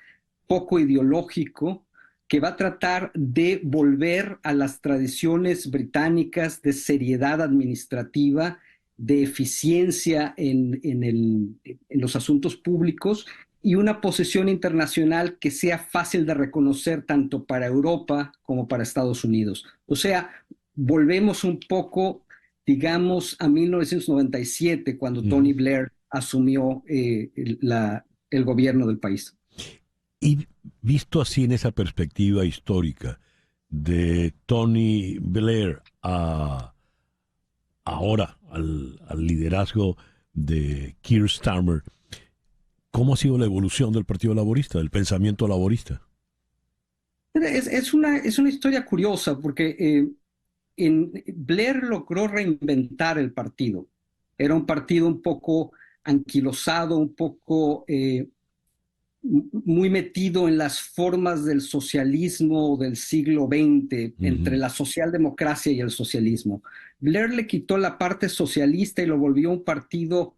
poco ideológico, que va a tratar de volver a las tradiciones británicas de seriedad administrativa, de eficiencia en los asuntos públicos y una posición internacional que sea fácil de reconocer tanto para Europa como para Estados Unidos. O sea, volvemos un poco digamos, a 1997, cuando Tony Blair asumió el gobierno del país. Y visto así en esa perspectiva histórica de Tony Blair ahora al liderazgo de Keir Starmer, ¿cómo ha sido la evolución del Partido Laborista, del pensamiento laborista? Es una historia curiosa porque Blair logró reinventar el partido. Era un partido un poco anquilosado, un poco muy metido en las formas del socialismo del siglo XX, entre la socialdemocracia y el socialismo. Blair le quitó la parte socialista y lo volvió un partido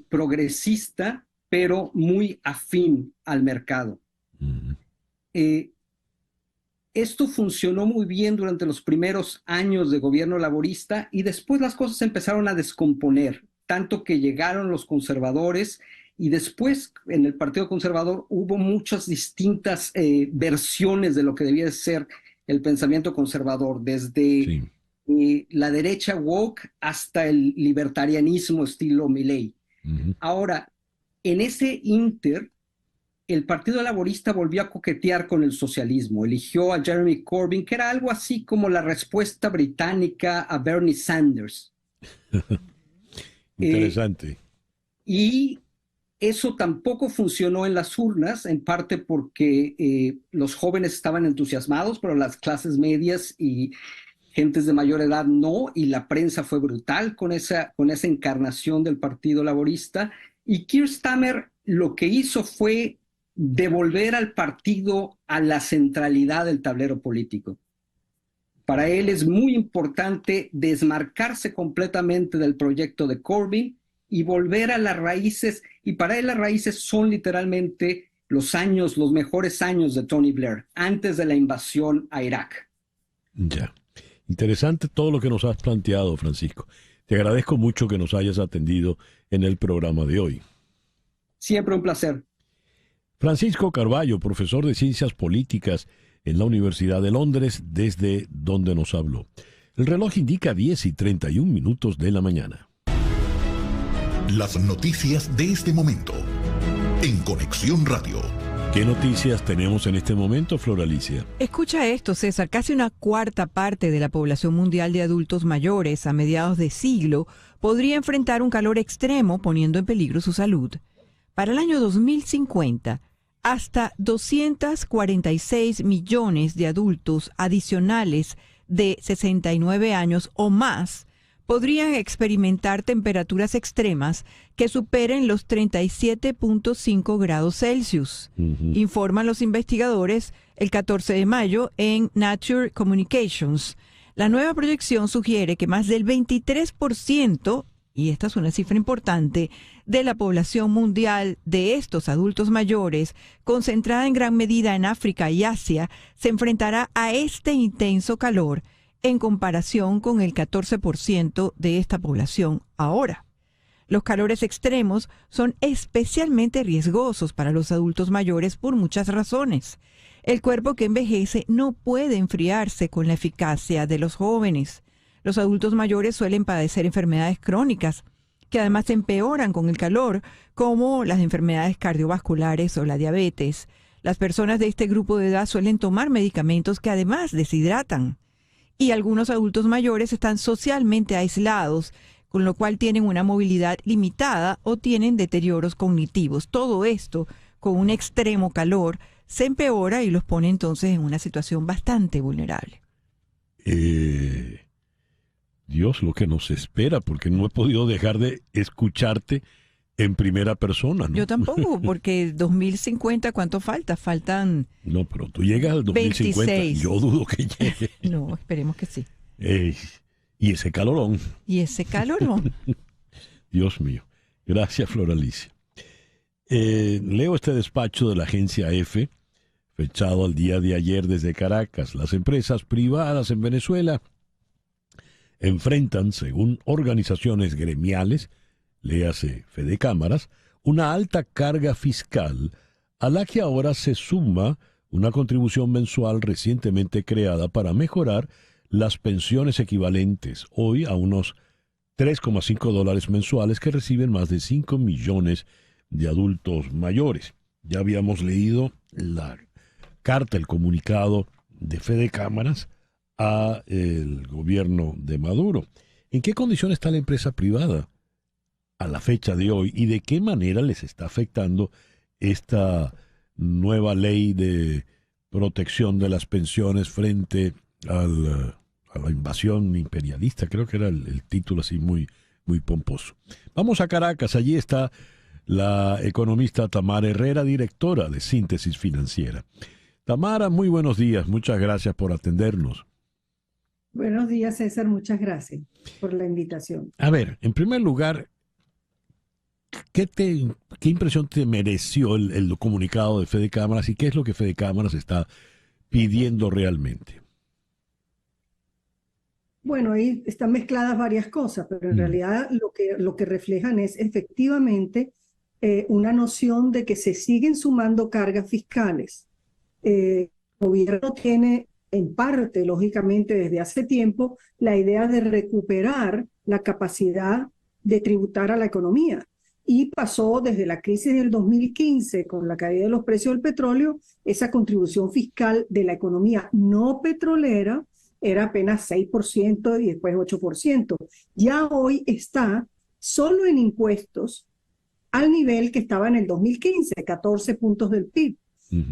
progresista, pero muy afín al mercado. Esto funcionó muy bien durante los primeros años de gobierno laborista y después las cosas empezaron a descomponer, tanto que llegaron los conservadores y después en el Partido Conservador hubo muchas distintas versiones de lo que debía ser el pensamiento conservador, desde la derecha woke hasta el libertarianismo estilo Milley. Ahora, en ese inter, el Partido Laborista volvió a coquetear con el socialismo. Eligió a Jeremy Corbyn, que era algo así como la respuesta británica a Bernie Sanders. Interesante. Y eso tampoco funcionó en las urnas, en parte porque los jóvenes estaban entusiasmados, pero las clases medias y gentes de mayor edad no, y la prensa fue brutal con esa encarnación del Partido Laborista. Y Keir Starmer lo que hizo fue devolver al partido a la centralidad del tablero político. Para él es muy importante desmarcarse completamente del proyecto de Corbyn y volver a las raíces, y para él las raíces son literalmente los mejores años de Tony Blair, antes de la invasión a Irak. Ya. Interesante todo lo que nos has planteado, Francisco. Te agradezco mucho que nos hayas atendido en el programa de hoy. Siempre un placer. Francisco Carballo, profesor de Ciencias Políticas en la Universidad de Londres, desde donde nos habló. El reloj indica 10:31 de la mañana. Las noticias de este momento en Conexión Radio. ¿Qué noticias tenemos en este momento, Flor Alicia? Escucha esto, César. Casi una cuarta parte de la población mundial de adultos mayores a mediados de siglo podría enfrentar un calor extremo, poniendo en peligro su salud. Para el año 2050, hasta 246 millones de adultos adicionales de 69 años o más podrían experimentar temperaturas extremas que superen los 37.5 grados Celsius, informan los investigadores el 14 de mayo en Nature Communications. La nueva proyección sugiere que más del 23%, y esta es una cifra importante, de la población mundial de estos adultos mayores, concentrada en gran medida en África y Asia, se enfrentará a este intenso calor en comparación con el 14% de esta población ahora. Los calores extremos son especialmente riesgosos para los adultos mayores por muchas razones. El cuerpo que envejece no puede enfriarse con la eficacia de los jóvenes. Los adultos mayores suelen padecer enfermedades crónicas, que además empeoran con el calor, como las enfermedades cardiovasculares o la diabetes. Las personas de este grupo de edad suelen tomar medicamentos que además deshidratan. Y algunos adultos mayores están socialmente aislados, con lo cual tienen una movilidad limitada o tienen deterioros cognitivos. Todo esto, con un extremo calor, se empeora y los pone entonces en una situación bastante vulnerable. Dios, lo que nos espera, porque no he podido dejar de escucharte en primera persona, ¿no? Yo tampoco, porque 2050, ¿cuánto falta? Faltan... No, pero tú llegas al 2050. 26. Yo dudo que llegue. No, esperemos que sí. Y ese calorón. Dios mío. Gracias, Flor Alicia. Leo este despacho de la agencia EFE, fechado al día de ayer desde Caracas. Las empresas privadas en Venezuela enfrentan, según organizaciones gremiales, léase Fedecámaras, una alta carga fiscal a la que ahora se suma una contribución mensual recientemente creada para mejorar las pensiones equivalentes hoy a unos $3,5 mensuales que reciben más de 5 millones de adultos mayores. Ya habíamos leído la carta, el comunicado de Fede Cámaras a el gobierno de Maduro. ¿En qué condición está la empresa privada a la fecha de hoy y de qué manera les está afectando esta nueva ley de protección de las pensiones frente a la invasión imperialista? Creo que era el título así muy, muy pomposo. Vamos a Caracas, allí está la economista Tamara Herrera, directora de Síntesis Financiera. Tamara, muy buenos días, muchas gracias por atendernos. Buenos días, César, muchas gracias por la invitación. A ver, en primer lugar, ¿qué impresión te mereció el comunicado de Fede Cámaras y qué es lo que Fede Cámaras está pidiendo realmente? Bueno, ahí están mezcladas varias cosas, pero en realidad lo que reflejan es efectivamente una noción de que se siguen sumando cargas fiscales. El gobierno tiene, en parte, lógicamente, desde hace tiempo, la idea de recuperar la capacidad de tributar a la economía. Y pasó desde la crisis del 2015, con la caída de los precios del petróleo, esa contribución fiscal de la economía no petrolera era apenas 6% y después 8%. Ya hoy está solo en impuestos al nivel que estaba en el 2015, 14 puntos del PIB.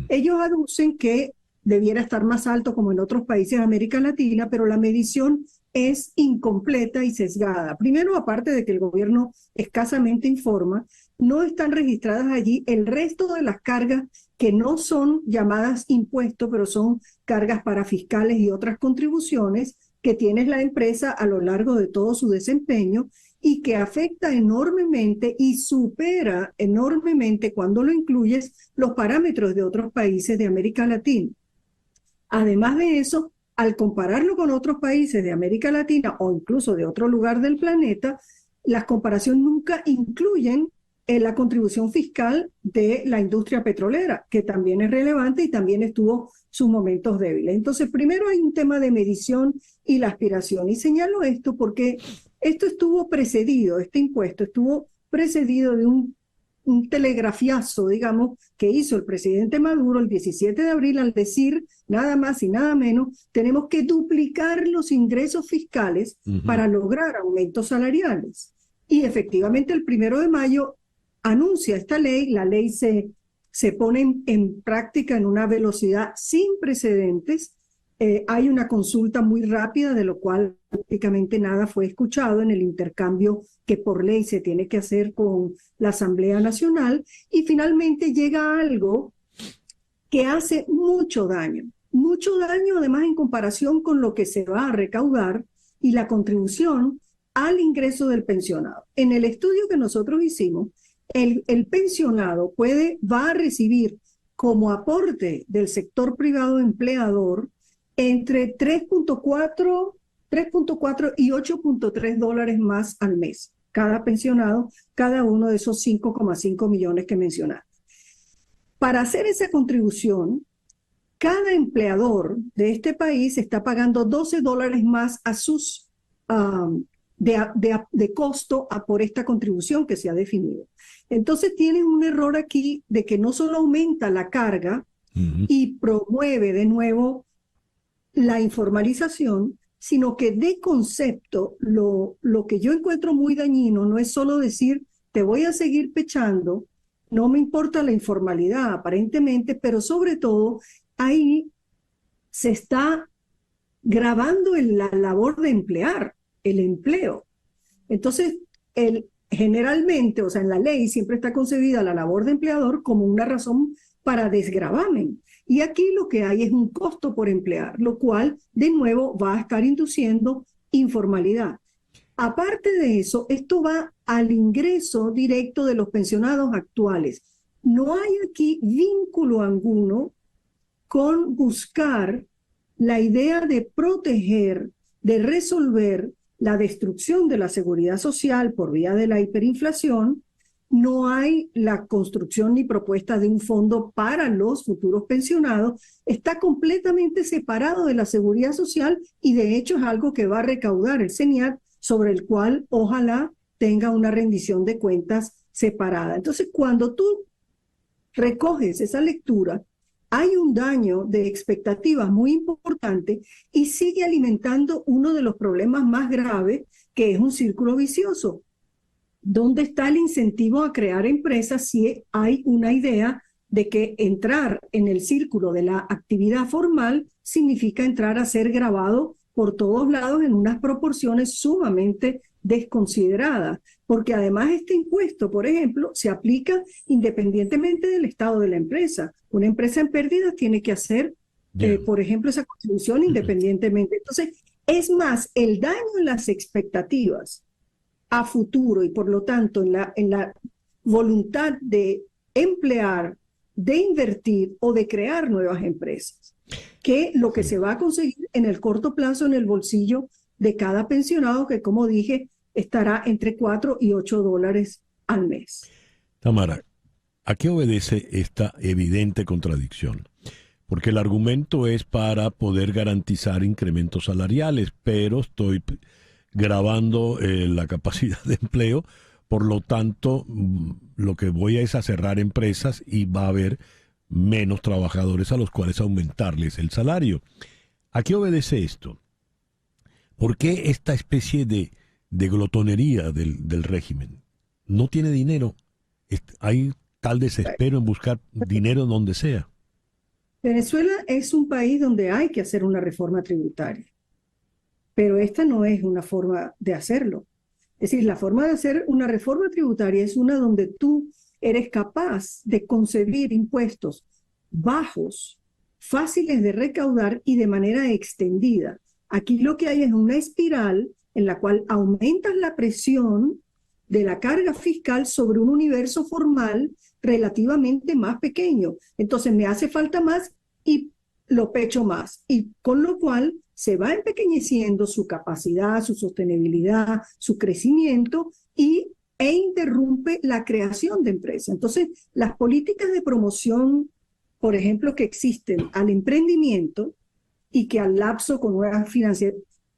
Ellos aducen que debiera estar más alto como en otros países de América Latina, pero la medición es incompleta y sesgada. Primero, aparte de que el gobierno escasamente informa, no están registradas allí el resto de las cargas que no son llamadas impuestos, pero son cargas para fiscales y otras contribuciones que tiene la empresa a lo largo de todo su desempeño y que afecta enormemente y supera enormemente cuando lo incluyes los parámetros de otros países de América Latina. Además de eso, al compararlo con otros países de América Latina o incluso de otro lugar del planeta, las comparaciones nunca incluyen la contribución fiscal de la industria petrolera, que también es relevante y también tuvo sus momentos débiles. Entonces, primero hay un tema de medición y la aspiración. Y señalo esto porque esto estuvo precedido, este impuesto estuvo precedido de un telegrafiazo, digamos, que hizo el presidente Maduro el 17 de abril al decir, nada más y nada menos, tenemos que duplicar los ingresos fiscales para lograr aumentos salariales. Y efectivamente el 1 de mayo anuncia esta ley, la ley se pone en práctica en una velocidad sin precedentes. Hay una consulta muy rápida, de lo cual prácticamente nada fue escuchado en el intercambio que por ley se tiene que hacer con la Asamblea Nacional, y finalmente llega algo que hace mucho daño además en comparación con lo que se va a recaudar y la contribución al ingreso del pensionado. En el estudio que nosotros hicimos, el pensionado va a recibir como aporte del sector privado empleador entre 3.4 y 8.3 dólares más al mes, cada pensionado, cada uno de esos 5,5 millones que mencionaste. Para hacer esa contribución, cada empleador de este país está pagando 12 dólares más a sus de costo por esta contribución que se ha definido. Entonces tienen un error aquí de que no solo aumenta la carga y promueve de nuevo la informalización, sino que de concepto lo que yo encuentro muy dañino no es solo decir te voy a seguir pechando, no me importa la informalidad aparentemente, pero sobre todo ahí se está grabando la labor de emplear, el empleo. Entonces, generalmente, o sea, en la ley siempre está concebida la labor de empleador como una razón para desgravamen. Y aquí lo que hay es un costo por emplear, lo cual, de nuevo, va a estar induciendo informalidad. Aparte de eso, esto va al ingreso directo de los pensionados actuales. No hay aquí vínculo alguno con buscar la idea de proteger, de resolver la destrucción de la seguridad social por vía de la hiperinflación. No hay la construcción ni propuesta de un fondo para los futuros pensionados. Está completamente separado de la seguridad social y de hecho es algo que va a recaudar el CENIAT sobre el cual ojalá tenga una rendición de cuentas separada. Entonces, cuando tú recoges esa lectura, hay un daño de expectativas muy importante y sigue alimentando uno de los problemas más graves, que es un círculo vicioso. ¿Dónde está el incentivo a crear empresas si hay una idea de que entrar en el círculo de la actividad formal significa entrar a ser grabado por todos lados en unas proporciones sumamente desconsideradas? Porque además este impuesto, por ejemplo, se aplica independientemente del estado de la empresa. Una empresa en pérdidas tiene que hacer, por ejemplo, esa contribución independientemente. Entonces, es más, el daño en las expectativas a futuro y por lo tanto en la voluntad de emplear, de invertir o de crear nuevas empresas, que lo que se va a conseguir en el corto plazo en el bolsillo de cada pensionado, que como dije, estará entre 4 y 8 dólares al mes. Tamara, ¿a qué obedece esta evidente contradicción? Porque el argumento es para poder garantizar incrementos salariales, pero estoy gravando la capacidad de empleo, por lo tanto, lo que voy es a cerrar empresas y va a haber menos trabajadores a los cuales aumentarles el salario. ¿A qué obedece esto? ¿Por qué esta especie de glotonería del régimen? No tiene dinero. Hay tal desespero en buscar dinero donde sea. Venezuela es un país donde hay que hacer una reforma tributaria, pero esta no es una forma de hacerlo. Es decir, la forma de hacer una reforma tributaria es una donde tú eres capaz de concebir impuestos bajos, fáciles de recaudar y de manera extendida. Aquí lo que hay es una espiral en la cual aumentas la presión de la carga fiscal sobre un universo formal relativamente más pequeño. Entonces me hace falta más y lo pecho más. Y con lo cual se va empequeñeciendo su capacidad, su sostenibilidad, su crecimiento e interrumpe la creación de empresas. Entonces, las políticas de promoción, por ejemplo, que existen al emprendimiento y que al lapso con nuevas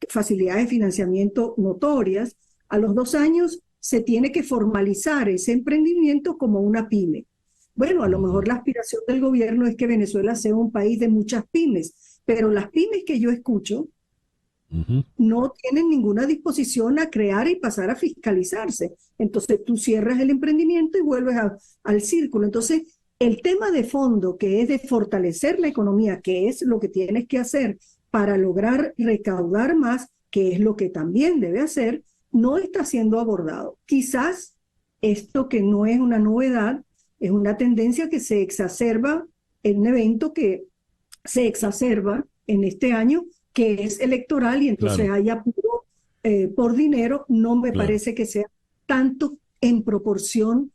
facilidades de financiamiento notorias, a los 2 años se tiene que formalizar ese emprendimiento como una pyme. Bueno, a lo mejor la aspiración del gobierno es que Venezuela sea un país de muchas pymes, pero las pymes que yo escucho no tienen ninguna disposición a crear y pasar a fiscalizarse. Entonces tú cierras el emprendimiento y vuelves al círculo. Entonces el tema de fondo, que es de fortalecer la economía, que es lo que tienes que hacer para lograr recaudar más, que es lo que también debe hacer, no está siendo abordado. Quizás esto, que no es una novedad, es una tendencia que se exacerba en un evento que se exacerba en este año, que es electoral, y entonces hay apuro por dinero. No me parece que sea tanto en proporción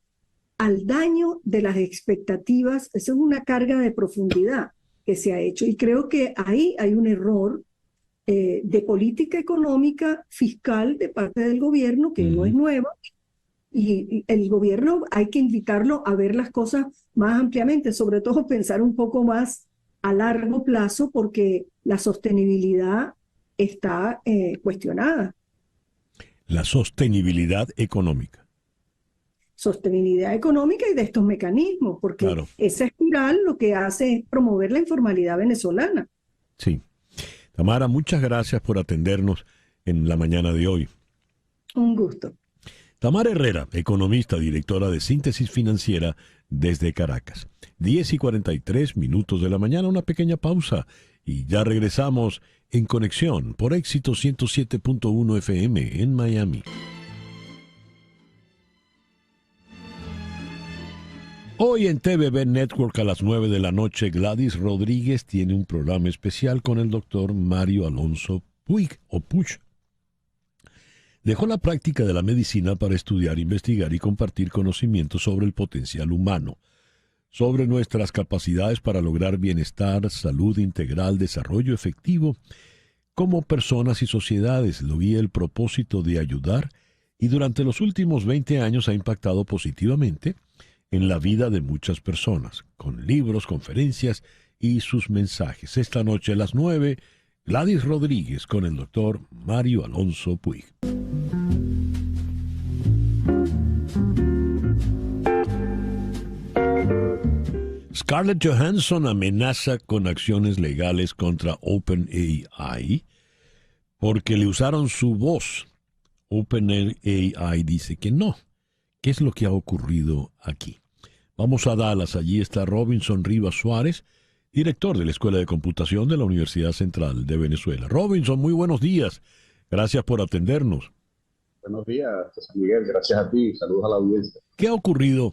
al daño de las expectativas. Esa es una carga de profundidad que se ha hecho, y creo que ahí hay un error de política económica fiscal de parte del gobierno, que no es nueva, y el gobierno hay que invitarlo a ver las cosas más ampliamente, sobre todo pensar un poco más a largo plazo, porque la sostenibilidad está cuestionada. La sostenibilidad económica. Sostenibilidad económica y de estos mecanismos, porque esa espiral lo que hace es promover la informalidad venezolana. Sí. Tamara, muchas gracias por atendernos en la mañana de hoy. Un gusto. Tamara Herrera, economista, directora de Síntesis Financiera desde Caracas. 10:43 de la mañana, una pequeña pausa y ya regresamos en Conexión por Éxito 107.1 FM en Miami. Hoy en TVB Network a las 9 de la noche, Gladys Rodríguez tiene un programa especial con el doctor Mario Alonso Puig. Dejó la práctica de la medicina para estudiar, investigar y compartir conocimientos sobre el potencial humano, sobre nuestras capacidades para lograr bienestar, salud integral, desarrollo efectivo como personas y sociedades. Lo guía el propósito de ayudar y durante los últimos 20 años ha impactado positivamente en la vida de muchas personas, con libros, conferencias y sus mensajes. Esta noche a las 9, Gladys Rodríguez con el doctor Mario Alonso Puig. Scarlett Johansson amenaza con acciones legales contra OpenAI porque le usaron su voz. OpenAI dice que no. ¿Qué es lo que ha ocurrido aquí? Vamos a Dallas. Allí está Robinson Rivas Suárez, director de la Escuela de Computación de la Universidad Central de Venezuela. Robinson, muy buenos días. Gracias por atendernos. Buenos días, César Miguel. Gracias a ti. Saludos a la audiencia. ¿Qué ha ocurrido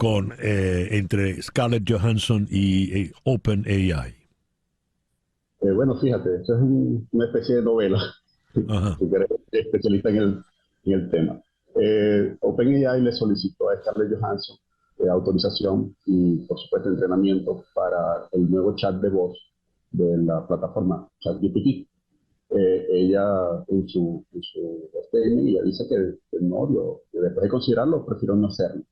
entre Scarlett Johansson y OpenAI? Bueno, fíjate, esto es una especie de novela. Tú que eres especialista en el tema. OpenAI le solicitó a Scarlett Johansson autorización y, por supuesto, entrenamiento para el nuevo chat de voz de la plataforma ChatGPT. Ella en su STM ella dice que no, que después de considerarlo prefiero no hacerlo.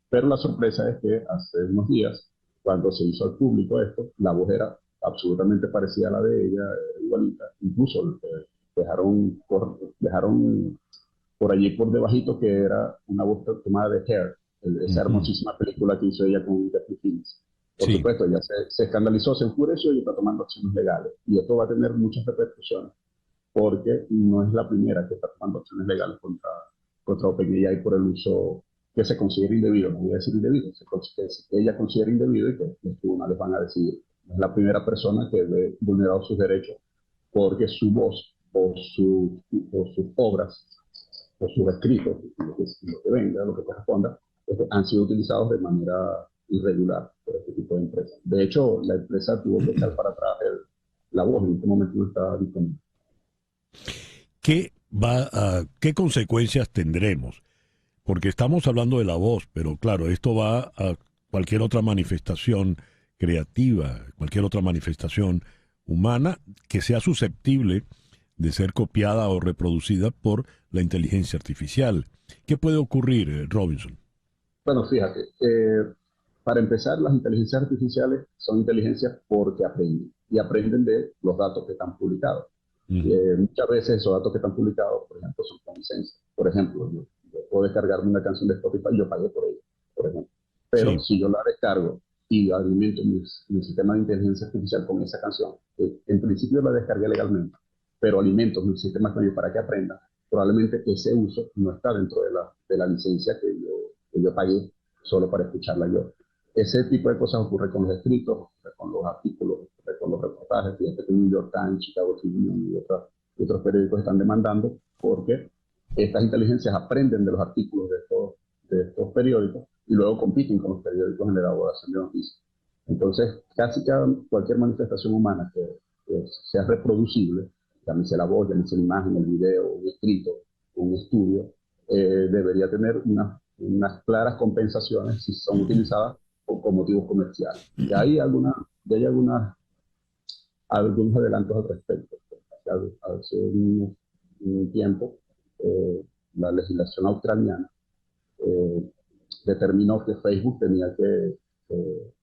Pero la sorpresa es que hace unos días, cuando se hizo al público esto, la voz era absolutamente parecida a la de ella, igualita. Incluso dejaron por allí por debajito que era una voz tomada de Hair, esa hermosísima película que hizo ella con Jeffrey Phoenix. Por supuesto, ella se escandalizó, se enfureció y está tomando acciones legales. Y esto va a tener muchas repercusiones, porque no es la primera que está tomando acciones legales contra OpenAI por el uso que se considera indebido. No voy a decir indebido, que ella considera indebido y que los tribunales van a decidir. No es la primera persona que ve vulnerados sus derechos porque su voz o sus obras o sus escritos, lo que venga, lo que corresponda, han sido utilizados de manera irregular por este tipo de empresas. De hecho, la empresa tuvo que echar para atrás la voz, en este momento no está disponible. ¿Qué consecuencias tendremos? Porque estamos hablando de la voz, pero claro, esto va a cualquier otra manifestación creativa, cualquier otra manifestación humana que sea susceptible de ser copiada o reproducida por la inteligencia artificial. ¿Qué puede ocurrir, Robinson? Bueno, fíjate, para empezar, las inteligencias artificiales son inteligencias porque aprenden, y aprenden de los datos que están publicados. Muchas veces esos datos que están publicados, por ejemplo, son con licencia. Por ejemplo, yo puedo descargarme una canción de Spotify y yo pagué por ella, por ejemplo. Pero si yo la descargo y alimento mi sistema de inteligencia artificial con esa canción, en principio la descargué legalmente, pero alimento mi sistema con ello para que aprenda, probablemente ese uso no está dentro de la licencia que yo pagué solo para escucharla yo. Ese tipo de cosas ocurre con los escritos, ocurre con los artículos, ocurre con los reportajes. Fíjate que New York Times, Chicago Tribune y otros periódicos están demandando porque estas inteligencias aprenden de los artículos de estos periódicos y luego compiten con los periódicos en la elaboración de noticias. Entonces, casi cualquier manifestación humana que sea reproducible, llámese la voz, llámese la imagen, el video, un escrito, un estudio, debería tener unas claras compensaciones si son utilizadas con motivos comerciales. Y hay algunos adelantos al respecto. Hace un tiempo, la legislación australiana determinó que Facebook tenía que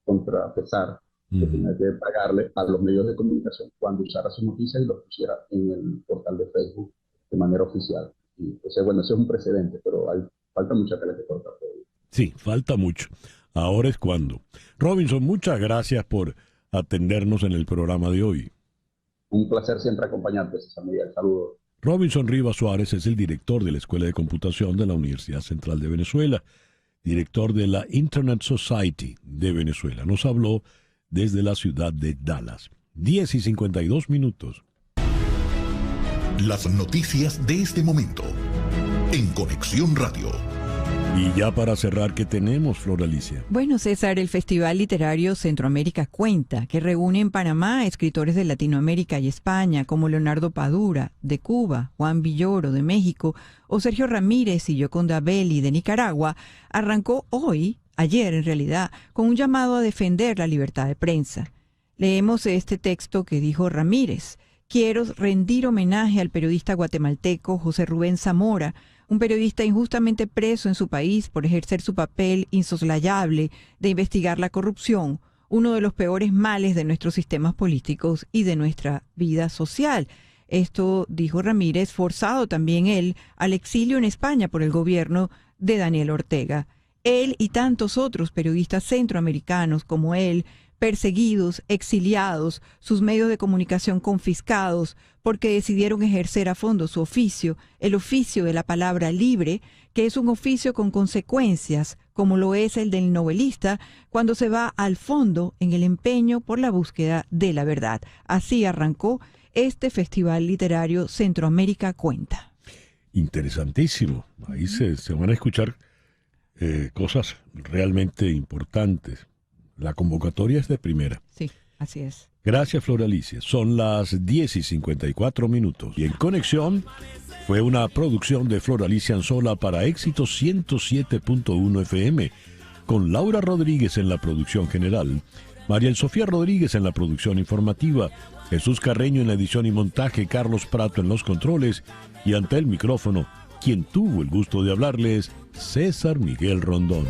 contrapesar, que tenía que pagarle a los medios de comunicación cuando usara sus noticias y los pusiera en el portal de Facebook de manera oficial. Y, bueno, ese es un precedente, pero falta mucha tela que cortar todavía. Sí, falta mucho. Ahora es cuando. Robinson, muchas gracias por atendernos en el programa de hoy. Un placer siempre acompañarte, César Miguel. Saludos. Robinson Rivas Suárez es el director de la Escuela de Computación de la Universidad Central de Venezuela, director de la Internet Society de Venezuela. Nos habló desde la ciudad de Dallas. 10:52. Las noticias de este momento en Conexión Radio. Y ya para cerrar, ¿qué tenemos, Flor Alicia? Bueno, César, el Festival Literario Centroamérica Cuenta, que reúne en Panamá escritores de Latinoamérica y España, como Leonardo Padura, de Cuba, Juan Villoro, de México, o Sergio Ramírez y Yoconda Belli, de Nicaragua, arrancó ayer en realidad, con un llamado a defender la libertad de prensa. Leemos este texto que dijo Ramírez. Quiero rendir homenaje al periodista guatemalteco José Rubén Zamora, un periodista injustamente preso en su país por ejercer su papel insoslayable de investigar la corrupción, uno de los peores males de nuestros sistemas políticos y de nuestra vida social. Esto dijo Ramírez, forzado también él al exilio en España por el gobierno de Daniel Ortega. Él y tantos otros periodistas centroamericanos como él, perseguidos, exiliados, sus medios de comunicación confiscados, porque decidieron ejercer a fondo su oficio, el oficio de la palabra libre, que es un oficio con consecuencias, como lo es el del novelista, cuando se va al fondo en el empeño por la búsqueda de la verdad. Así arrancó este Festival Literario Centroamérica Cuenta. Interesantísimo. Ahí se van a escuchar cosas realmente importantes. La convocatoria es de primera. Sí, así es. Gracias, Flor Alicia. Son las 10:54. Y En Conexión fue una producción de Flor Alicia Anzola para Éxito 107.1 FM, con Laura Rodríguez en la producción general, María Sofía Rodríguez en la producción informativa, Jesús Carreño en la edición y montaje, Carlos Prato en los controles, y ante el micrófono, quien tuvo el gusto de hablarles, César Miguel Rondón.